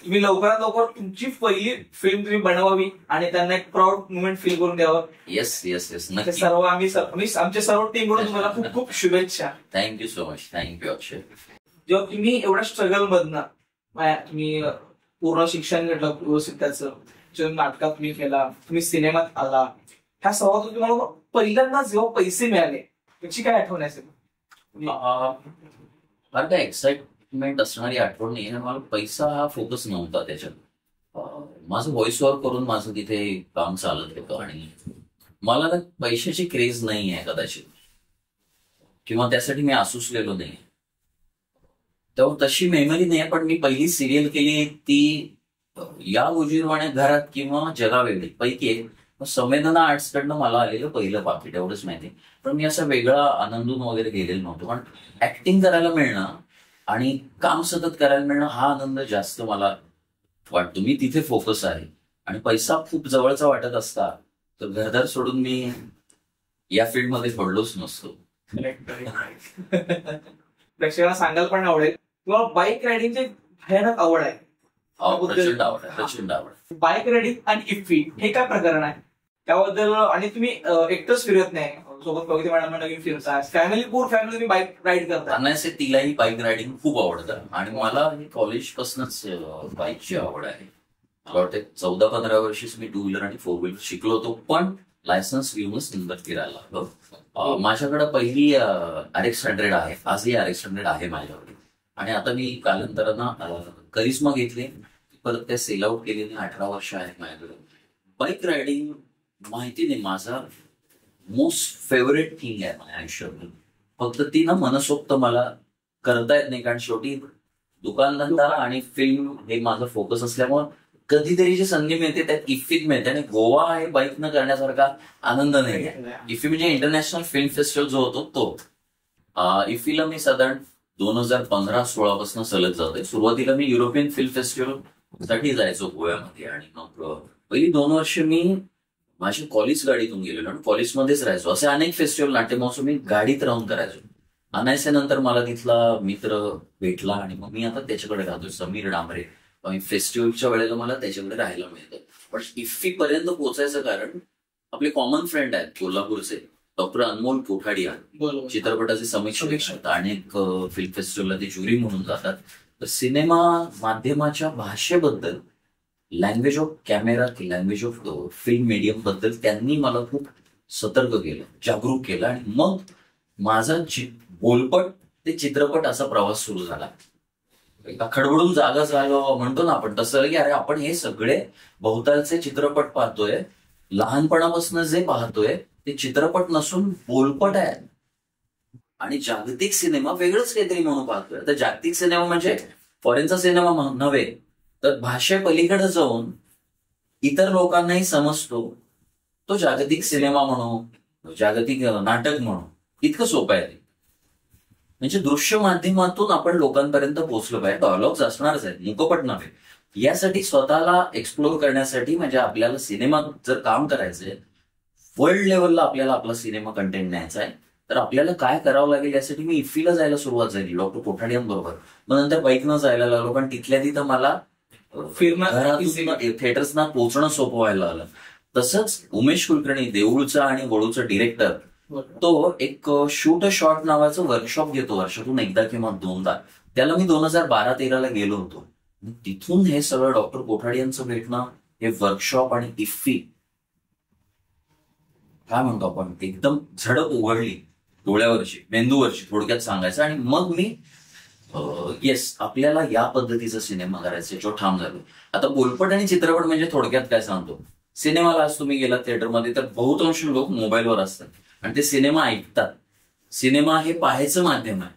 तुम्ही लवकरात लवकर तुमची पहिली फिल्म तुम्ही बनवावी आणि त्यांना एक प्राऊड मुवमेंट फील करून द्यावं. Yes yes yes. सर्व आम्ही आमच्या सर्व टीम म्हणून तुम्हाला खूप खूप शुभेच्छा. Thank you so much. थँक्यू अक्षय. जेव्हा तुम्ही एवढ्या स्ट्रगल मधनं तुम्ही पूर्ण शिक्षण घेतलं व्यवस्थित, त्याचं नाटकात तुम्ही केला, तुम्ही सिनेमात आला, ह्या सर्वात तुम्हाला पहिल्यांदा जेव्हा पैसे मिळाले त्याची काय आठवण असेल? फार काय एक्साइटमेंट असणारी आठवण नाही. मला पैसा हा फोकस नव्हता त्याच्यात. माझं व्हॉइस ओव्हर करून माझं तिथे काम चालत होतं आणि मला ना पैशाची क्रेज नाही आहे कदाचित, किंवा त्यासाठी मी आसुसलेलो नाही. तेव्हा तशी मेमरी नाही. पण मी पहिली सिरियल केली ती या उजीरवाण्या घरात किंवा जगावेगळी पैकी एक संवेदना आर्ट्स कडनं मला आलेलं पहिलं पाकिट, एवढंच माहिती. पण मी असा वेगळा आनंदून वगैरे गेलेलो नव्हतो. पण ऍक्टिंग करायला मिळणं आणि काम सतत करायला मिळणं हा आनंद जास्त मला वाटतो. मी तिथे फोकस आहे आणि पैसा खूप जवळचा वाटत असता तर घरदार सोडून मी या फील्डमध्ये पडलोच नसतो. प्रेक्षकांना सांगायला पण आवडेल तुम्हाला बाईक रायडिंगची भयानक आवड आहे. प्रचंड आवड आहे, प्रचंड आवड. बाईक रायडिंग आणि इफ्फी हे काय प्रकरण आहे त्याबद्दल? आणि तुम्ही एकटंच फिरत नाही, सोबत कविता मॅडम नवीन फिरता, फॅमिली तुम्ही बाईक राईड करता? अनायसे तिलाही बाईक रायडिंग खूप आवडतं आणि मला कॉलेज पासूनच बाईकची आवड आहे. मला वाटतं 14-15 वर्षीच मी 2 व्हीलर आणि 4 व्हीलर शिकलो होतो, पण लायसन्स घेऊनच नंतर फिरायला लागलो. माझ्याकडे पहिली RX-100 आहे, आजही RX-100 आहे माझ्याकडे. आणि आता मी कालांतरानं करिश्मा घेतली, परत त्या सेल आउट केलेली. 18 वर्ष आहेत माझ्याकडे. बाईक रायडिंग माहिती नाही, माझा मोस्ट फेवरेट थिंग आहे माझ्या आयुष्यात. फक्त ती ना मनसोक्त मला करता येत नाही, कारण शेवटी दुकानधंदा आणि फिल्म हे माझं फोकस असल्यामुळं कधीतरी जी संधी मिळते त्यात इफ्फीत मिळते, आणि गोवा हे बाईकनं करण्यासारखा आनंद नाही आहे. इफ्फी म्हणजे इंटरनॅशनल फिल्म फेस्टिवल जो होतो तो. इफ्फीला मी साधारण 2015-16 पासून सलग जातोय. सुरुवातीला मी युरोपियन फिल्म फेस्टिवल साठी जायचो गोव्यामध्ये, आणि मग पहिली 2 वर्ष मी माझी कॉलेज गाडीतून गेलेलो आणि कॉलेजमध्येच राहायचो. असे अनेक फेस्टिवल, नाट्य महोत्सव मी गाडीत राहून करायचो. अनायसेनंतर मला तिथला मित्र भेटला आणि मग मी आता त्याच्याकडे राहतोय, समीर डांबरे. फेस्टिवलच्या वेळेला मला त्याच्याकडे राहायला मिळतं. पण इफ्फी पर्यंत पोहोचायचं कारण आपले कॉमन फ्रेंड आहेत कोल्हापूरचे डॉक्टर अनमोल कोठाडिया, चित्रपटाचे समीक्षक आहेत, अनेक फिल्म फेस्टिवलला ते ज्युरी म्हणून जातात. तर सिनेमा माध्यमाच्या भाषेबद्दल, language off camera, language of film medium बद्दल त्यांनी मला खूप सतर्क केलं, जागरूक केलं, आणि मग माझा बोलपट ते चित्रपट असा प्रवास सुरू झाला. एका खडबडून जागा झालो म्हणतो ना आपण, तसं की अरे आपण हे सगळे भोवतालचे चित्रपट पाहतोय, लहानपणापासून जे पाहतोय ते चित्रपट नसून बोलपट आहे, आणि जागतिक सिनेमा वेगळंच काहीतरी म्हणून पाहतोय. तर जागतिक सिनेमा म्हणजे फॉरेनचा सिनेमा नव्हे, तर भाषे पलीकडे जाऊन इतर लोकांनाही समजतो तो जागतिक सिनेमा म्हणू, जागतिक नाटक म्हणू, इतकं सोपं आहे. म्हणजे दृश्य माध्यमातून आपण लोकांपर्यंत पोहोचलो पाहिजे. डायलॉग्स असणारच आहेत, मुकपट नव्हे. यासाठी स्वतःला एक्सप्लोर करण्यासाठी, म्हणजे आपल्याला सिनेमा जर काम करायचंय, वर्ल्ड लेवलला आपल्याला आपला सिनेमा कंटेंट न्यायचा आहे, तर आपल्याला काय करावं लागेल यासाठी मी इफ्फीला जायला सुरुवात झाली डॉक्टर कोठाडियांबरोबर. मग नंतर बाईकनं जायला लागलो, कारण तिथल्या तिथं मला थिएटर्सना पोहोचणं सोपं व्हायला लागलं. तसंच उमेश कुलकर्णी, देऊळचा आणि वळूचा डिरेक्टर, तो एक शूट अ शॉट नावाचं वर्कशॉप घेतो वर्षातून एकदा किंवा 2दा. त्याला मी 2012-13ला गेलो होतो. तिथून हे सगळं डॉक्टर कोठाडियांचं भेटणं, हे वर्कशॉप आणि इफ्फी, काय म्हणतो आपण, एकदम झडप उघडली डोळ्यावरची, मेंदूवरची थोडक्यात सांगायचं. आणि मग मी येस, आपल्याला या पद्धतीचा सिनेमा करायचा जो ठाम झालो. आता बोलपट आणि चित्रपट म्हणजे थोडक्यात काय सांगतो, सिनेमाला आज तुम्ही गेला थिएटरमध्ये तर बहुतांश लोक मोबाईलवर असतात आणि ते सिनेमा ऐकतात. सिनेमा हे पाहायचं माध्यम आहे.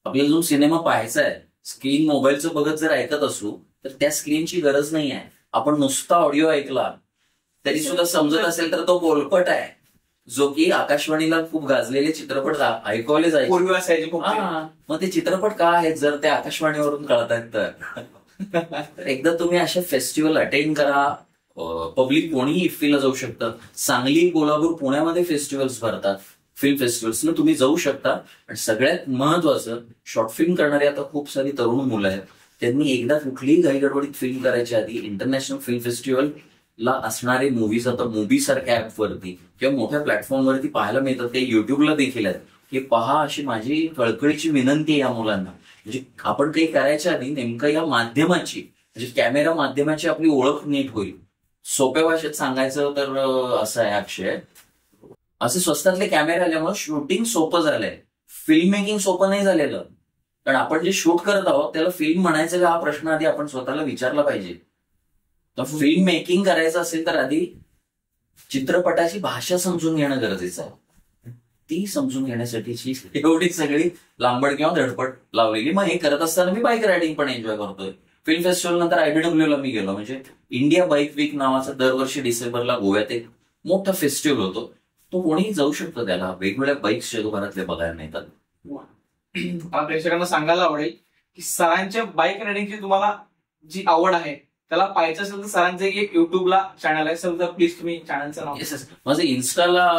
आपल्याला जो सिनेमा पाहायचा आहे, स्क्रीन मोबाईलचं बघत जर ऐकत असू तर त्या स्क्रीनची गरज नाही आहे. आपण नुसता ऑडिओ ऐकला तरी सुद्धा समजत असेल तर तो बोलपट आहे, जो की आकाशवाणीला खूप गाजलेले चित्रपट ऐकवले जायचे. मग ते चित्रपट का आहेत जर ते आकाशवाणीवरून कळतायत तर एकदा तुम्ही अशा फेस्टिवल अटेंड करा. पब्लिक कोणीही इफ्फीला जाऊ शकतं. सांगली, कोल्हापूर, पुण्यामध्ये फेस्टिवल्स भरतात, फिल्म फेस्टिवल्सला तुम्ही जाऊ शकता. आणि सगळ्यात महत्वाचं, शॉर्ट फिल्म करणारी आता खूप सारी तरुण मुलं आहेत, त्यांनी एकदा कुठलीही घाईगडबडीत फिल्म करायच्या आधी इंटरनॅशनल फिल्म फेस्टिवलला असणारे मूव्हीज आता मूव्ही सारख्या ऍपवरती किंवा मोठ्या प्लॅटफॉर्मवरती पाहायला मिळतात. ते युट्यूबला देखील आहेत, हे पहा, अशी माझी कळकळीची विनंती आहे या मुलांना. म्हणजे आपण काही करायच्या आधी नेमकं या माध्यमाची, म्हणजे कॅमेरा माध्यमाची आपली ओळख नीट होईल. सोप्या भाषेत सांगायचं तर असं आहे अक्षय, असे स्वस्तातले कॅमेरे आल्यामुळे शूटिंग सोपं झालंय, फिल्म मेकिंग सोपं नाही झालेलं. कारण आपण जे शूट करत आहोत त्याला फिल्म म्हणायचं का, हा प्रश्न आधी आपण स्वतःला विचारला पाहिजे. तर फिल्म मेकिंग करायचं असेल तर आधी चित्रपटाची भाषा समजून घेणं गरजेचं आहे. ती समजून घेण्यासाठीची एवढी सगळी लांबड किंवा धडपड लावलेली. मग हे करत असताना मी बाईक रायडिंग पण एन्जॉय करतोय. फिल्म फेस्टिवल नंतर IBWला मी गेलो. म्हणजे इंडिया बाईक वीक नावाचा दरवर्षी डिसेंबरला गोव्यात एक मोठा फेस्टिवल होतो. तो कोणीही जाऊ शकतो, त्याला वेगवेगळ्या बाईक्स जगभरातले बघायला मिळतात. मला प्रेक्षकांना सांगायला आवडेल की सरांच्या बाईक रायडिंगची तुम्हाला जी आवड आहे त्याला पाहायचं असेल तर सरांचे एक युट्यूबला चॅनल आहे सर, तर प्लीज तुम्ही चॅनलचं नाव. माझं इन्स्टाला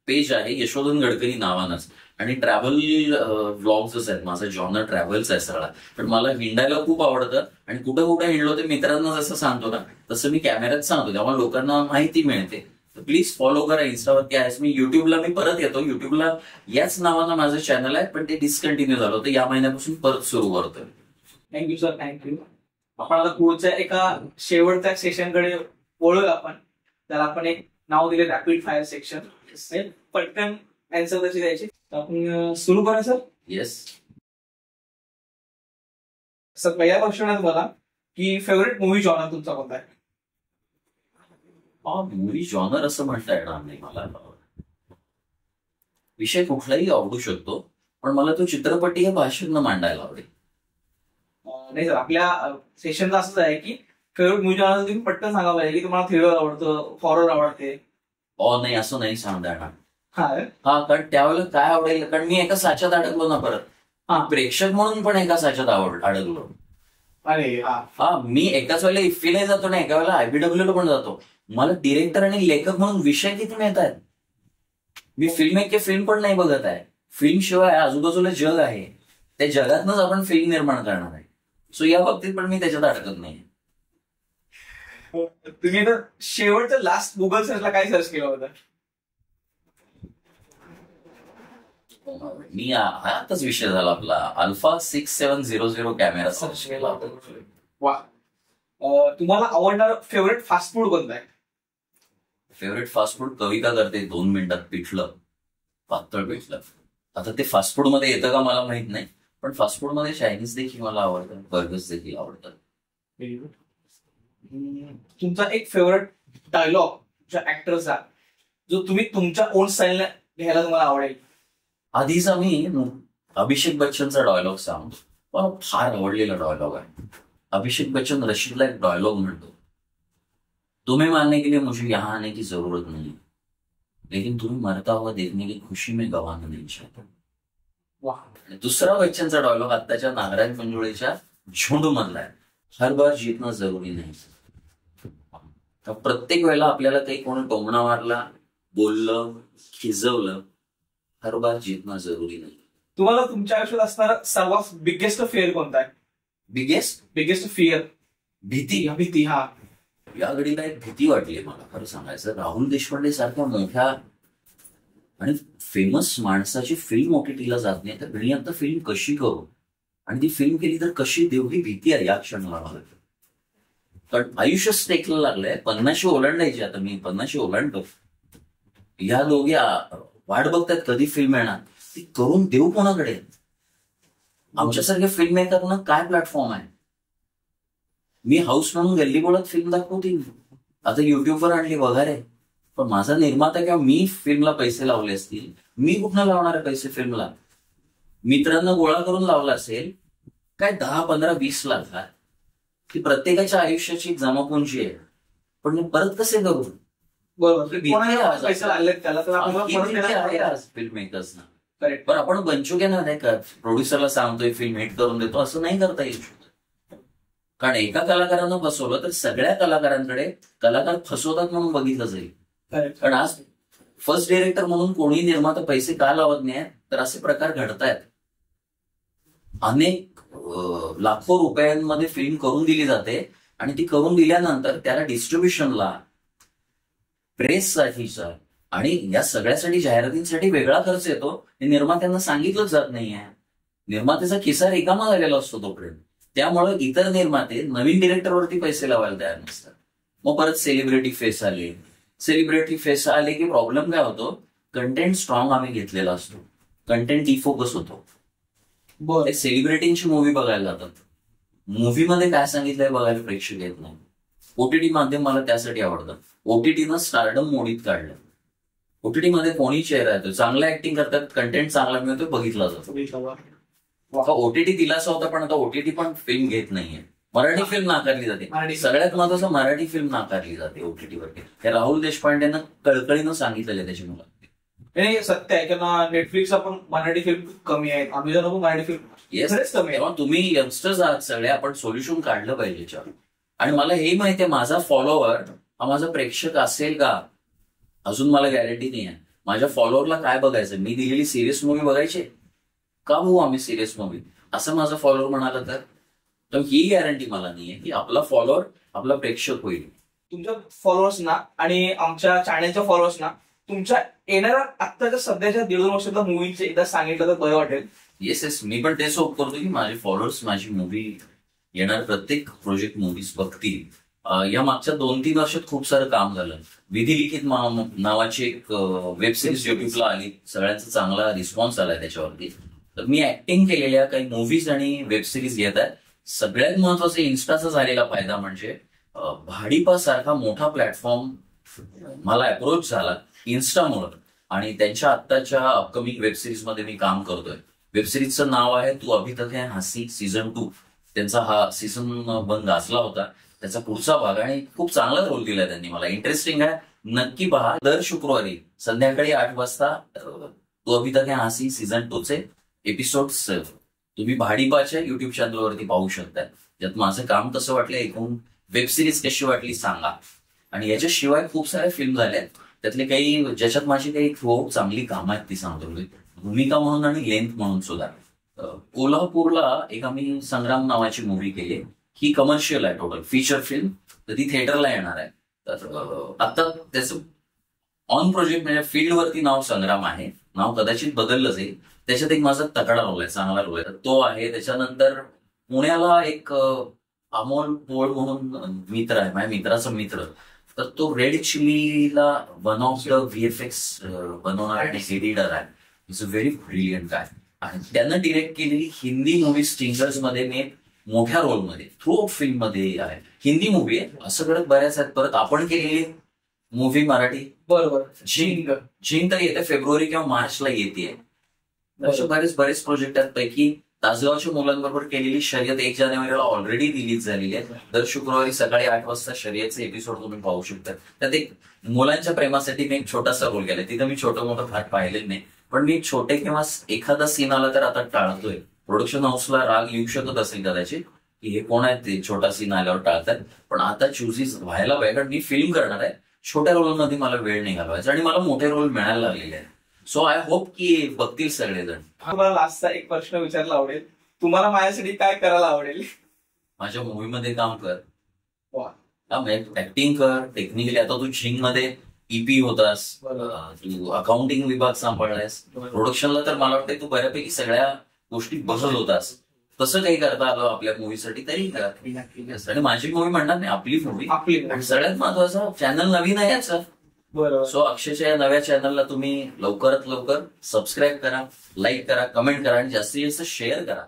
पेज आहे यशोधन गडकरी नावानंच, आणि ट्रॅव्हल व्लॉग्स आहेत. माझा जॉनर ट्रॅव्हल्स आहे सगळा. पण मला हिंडायला खूप आवडतं आणि कुठं कुठं हिंडलो ते मित्रांना जसं सांगतो ना तसं मी कॅमेऱ्यात सांगतो, त्यामुळे लोकांना माहिती मिळते. तर प्लीज फॉलो करा. इन्स्टावरती आहेस मी. युट्यूबला मी परत येतो. युट्यूबला याच नावानं माझं चॅनल आहे, पण ते डिस्कंटिन्यू झालं होतं. या महिन्यापासून परत सुरू करतोय. Thank you sir, thank you. आपण आता पुढच्या एका शेवटच्या सेशनकडे वळूया आपण. त्याला आपण एक नाव दिले रॅपिड फायर सेक्शन. पटकन आन्सर कशी द्यायची, आपण सुरू करा सर. येस सर, पहिल्या क्वेश्चन मला की फेवरेट मूवी जॉनर तुमचा कोणता आहे? मूवी जॉनर असं म्हणता येणार नाही मला. विषय कुठलाही आवडू शकतो, पण मला तो चित्रपटी या भाषेतनं मांडायला आवडेल. नाही सर, आपल्या सेशनचं असंच आहे की फेवरेट मूवी तुम्ही पटकन सांगा पाहिजे की तुम्हाला थ्रिलर आवडतं, हॉरर आवडते. नाही असं नाही सांगता येणार. हा कारण त्यावेळेला काय आवडेल, कारण मी एका साच्यात अडकलो ना परत. प्रेक्षक म्हणून पण एका साच्यात अडकलो. अरे मी एकाच वेळेला इफ्फीला जातो ना, एका वेळेला आयबीडब्ल्यूला पण जातो. मला डिरेक्टर आणि लेखक म्हणून विषय किती मिळत आहेत. मी फिल्म पण नाही बघत आहे. फिल्म शिवाय आजूबाजूला जग आहे, त्या जगातनच आपण फिल्म निर्माण करणार आहे. सो या बाबतीत पण मी त्याच्यात अडकत नाही. तुम्ही तर शेवटचं लास्ट गुगल सर्चला काय सर्च केलं होतं? मी आताच विषय झाला आपला अल्फा 6700 कॅमेरा सर्च केला होता. वा. तुम्हाला आवडणार फेवरेट फास्ट फूड कोणतं आहे? फेवरेट फास्ट फूड कविता करते 2 मिनिटात पिठलं, पातळ पिठलं. आता ते फास्ट फूड मध्ये येतं का मला माहित नाही, पण फास्ट फूड मध्ये चायनीज देखील मला आवडतं, बर्गर्स देखील आवडतात. तुमचा एक फेवरेट डायलॉग ऍक्टरचा जो तुम्ही तुमच्या ओन स्टाईलने घ्यायला तुम्हाला आवडेल? आधीचा मी अभिषेक बच्चनचा डायलॉग सांगतो. मला फार आवडलेला डायलॉग आहे. अभिषेक बच्चन रशीदला एक डायलॉग म्हणतो, तुम्हें मानने के लिए मुझे यहाँ आने की जरूरत नहीं, लेकिन तुम्हें मरता हुआ देखने की खुशी में गवाना नहीं चाहता. दुसरा बच्चनचा डायलॉग आत्ताच्या नागराज मंजुळेच्या झुंड मधला आहे, हर बार जीतना जरुरी नाही. प्रत्येक वेळेला आपल्याला काही कोणी टोमणा मारला, बोललं, खिजवलं, हर बार जीतना जरुरी नाही. तुम्हाला तुमच्या आयुष्यात असणारा सर्वात बिगेस्ट फिअर कोणता आहे? बिगेस्ट फिअर, भीती. या घडीला एक भीती वाटली मला खरं सांगायचं. राहुल देशपांडे सारख्या मोठ्या आणि फेमस माणसाची फिल्म ओटीटीला जात नाही, तर मी आता फिल्म कशी करू आणि ती फिल्म केली तर कशी देऊ, ही भीती आहे या क्षणाला मला. कारण आयुष्य स्टेकला लागलंय. 50 ओलांडायची, आता मी 50 ओलांडतो. या दोघी वाट बघतात कधी फिल्म येणार, ती करून देऊ कोणाकडे. आमच्यासारख्या फिल्म मेकरना काय प्लॅटफॉर्म आहे. मी हाऊस म्हणून गल्ली बोलत फिल्म दाखवते, आता युट्यूबवर आणली वगैरे, पण माझा निर्माता किंवा मी फिल्मला पैसे लावले असतील, मी कुठनं लावणार आहे पैसे फिल्मला? मित्रांना गोळा करून लावला असेल काय 10, 15, 20 लाख. ती प्रत्येकाच्या आयुष्याची जमापुंजी आहे, पण मी परत कसे करू? बरोबर. फिल्म मेकर्सना पण आपण बनचुके नाही का प्रोड्युसरला सांगतोय फिल्म हिट करून देतो, असं नाही करता येऊ शकत. कारण एका कलाकारानं फसवलं तर सगळ्या कलाकारांकडे कलाकार फसवतात म्हणून बघितलं जाईल. कारण आज फर्स्ट डिरेक्टर म्हणून कोणी निर्माता पैसे का लावत नाही, तर असे प्रकार घडतायत. अनेक लाखो रुपयांमध्ये फिल्म करून दिली जाते आणि ती करून दिल्यानंतर त्याला डिस्ट्रीब्युशनला, प्रेससाठीचा आणि या सगळ्यासाठी जाहिरातींसाठी वेगळा खर्च येतो. हे निर्मात्यांना सांगितलंच जात नाहीये. निर्मात्याचा खिसा रिकामा झालेला असतो तोपर्यंत. त्यामुळे इतर निर्माते नवीन डिरेक्टरवरती पैसे लावायला तयार नसतात. मग परत सेलिब्रिटी फेस आले की प्रॉब्लेम काय होतो, कंटेंट स्ट्रॉंग आम्ही घेतलेला असतो, कंटेंट डिफोकस होतो. सेलिब्रिटींची मूवी बघायला जातात, मूव्हीमध्ये काय सांगितलंय बघायला प्रेक्षक येत नाही. ओटीटी माध्यम मला त्यासाठी आवडतं. ओटीटीनं स्टारडम मोडीत काढलं. ओटीटी मध्ये कोणी चेहरा येतो, चांगला ऍक्टिंग करतात, कंटेंट चांगला मिळतो, बघितला जातो. ओटीटी दिलासा होता, पण आता ओटीटी पण फिल्म घेत नाहीये. मराठी फिल्म नाकारली जाते. सगळ्यात महत्वाचं, मराठी फिल्म नाकारली जाते ओटीटीवरती. हे राहुल देशपांडेनं कळकळीनं सांगितलेलं आहे त्याची मुलं. सत्य आहे की नेटफ्लिक्सला पण मराठी फिल्म कमी आहेत, अमेझॉन पण मराठी फिल्म कमी आहे. तुम्ही यंगस्टर्स आहात सगळे, आपण सोल्युशन काढलं पाहिजे याच्यावर. आणि मला हे माहिती आहे, माझा फॉलोअर हा माझा प्रेक्षक असेल का अजून मला गॅरंटी नाही आहे. माझ्या फॉलोअरला काय बघायचं, मी दिलेली सिरियस मूवी बघायची का बघू आम्ही सिरियस मूवी, असं माझा फॉलोअर म्हणाला तर ही गॅरंटी मला नाहीये की आपला फॉलोअर आपला प्रेक्षक होईल. तुमच्या फॉलोअर्सना आणि आमच्या चॅनलच्या फॉलोअर्सना तुमच्या येणाऱ्या आत्ताच्या सध्याच्या 1.5 वर्षाच्या मूवीचे एकदा सांगितलं तर बरं वाटेल. येस, मी पण तेच होप करतो की माझे फॉलोअर्स माझी मूवी, येणार प्रत्येक प्रोजेक्ट मूवीज बघतील. या मागच्या 2-3 वर्षात खूप सारं काम झालं. विधी लिखित नावाची एक वेब सिरीज युट्यूबला आली, सगळ्यांचा चांगला रिस्पॉन्स आलाय त्याच्यावरती. तर मी ऍक्टिंग केलेल्या काही मूवीज आणि वेब सिरीज येत आहेत. सगळ्यात महत्वाचा इन्स्टाचा झालेला फायदा म्हणजे भाडीपा सारखा मोठा प्लॅटफॉर्म मला अप्रोच झाला इन्स्टामुळे, आणि त्यांच्या आत्ताच्या अपकमिंग वेब सिरीज मध्ये मी काम करतोय. वेब सिरीजचं नाव आहे तू अभी तक है हसी सीझन 2. त्यांचा हा सीझन 1 गाजला होता. त्याचा पुढचा भाग, आणि खूप चांगला रोल दिलाय त्यांनी मला. इंटरेस्टिंग आहे, नक्की पहा. दर शुक्रवारी संध्याकाळी 8 वाजता तो अभी तक हसी सीझन 2 चे एपिसोड्स तुम्ही भाडीपाच्या युट्यूब चॅनलवरती पाहू शकता. ज्यात माझं काम कसं वाटलं, एकूण वेब सिरीज कशी वाटली सांगा. आणि याच्याशिवाय खूप साऱ्या फिल्म झाल्या, त्यातले काही ज्याच्यात माझी काही खूप चांगली कामं आहेत ती सांगतो. भूमिका म्हणून आणि लेंथ म्हणून सुद्धा. कोल्हापूरला एक आम्ही संग्राम नावाची मूव्ही केली. ही कमर्शियल आहे, टोटल फीचर फिल्म, तर ती थिएटरला येणार आहे. तर आता त्याचं ऑन प्रोजेक्ट म्हणजे फील्डवरती नाव संग्राम आहे. नाव कदाचित बदललं जाईल. त्याच्यात एक माझा तगडा रोल आहे, चांगला रोल आहे, तो आहे. त्याच्यानंतर पुण्याला एक अमोल पोळ म्हणून मित्र आहे, माझ्या मित्राचा मित्र. तर तो रेड चिलीला वन ऑफ द VFX बनवणार एडिटर आहे. Is a very brilliant guy. आणि त्यानं डिरेक्ट केलेली हिंदी मूव्ही स्टिंगर्स मध्ये मी मोठ्या रोलमध्ये थ्रू फिल्म मध्ये आहे. हिंदी मूव्ही आहे, असं करत बऱ्याच आहेत. परत आपण केलेली मूव्ही मराठी, बरोबर, झिंग तर येते फेब्रुवारी किंवा मार्चला येते. असे बरेच प्रोजेक्ट आहेत. पैकी तासगावच्या मुलांबरोबर केलेली शर्यत 1 जानेवारीला ऑलरेडी रिलीज झालेली आहे. दर शुक्रवारी सकाळी 8 वाजता शर्यतचे एपिसोड तुम्ही पाहू शकता. त्यात एक मुलांच्या प्रेमासाठी मी एक छोटासा रोल केलाय. तिथं मी छोटं मोठं फार पाहिलेलं नाही, पण मी छोटे किंवा एखादा सीन आला तर आता टाळतोय. प्रोडक्शन हाऊसला राग येऊ शकत असेल कदाचित की हे कोण आहे ते छोटा सीन आल्यावर टाळतात, पण आता चुजीस व्हायला पाहिजे. कारण मी फिल्म करणार आहे, छोट्या रोलमध्ये मला वेळ नाही घालवायचा आणि मला मोठे रोल मिळायला लागलेले आहेत. सो आय होप की बघतील सगळेजण. तुम्हाला लास्टचा एक प्रश्न विचारायला आवडेल, तुम्हाला माझ्यासाठी काय करायला आवडेल? माझ्या मूवीमध्ये काम कर, ऍक्टिंग कर. टेक्निकली आता तू झिंग मध्ये EP होतास, तू अकाउंटिंग विभाग सांभाळलायस. प्रोडक्शनला तर मला वाटतं तू बऱ्यापैकी सगळ्या गोष्टी बघत होतास. तसं काही करता आलं आपल्या मूवीसाठी तरी करा. आणि माझी मूवी म्हणणार नाही, आपली मूवी. आणि सगळ्यात महत्वाचं, चॅनल नवीन आहे याचं. बरोबर. सो अक्षयच्या या नव्या चॅनलला तुम्ही लवकरात लवकर सबस्क्राईब करा, लाईक करा, कमेंट करा आणि जास्तीत जास्त शेअर करा.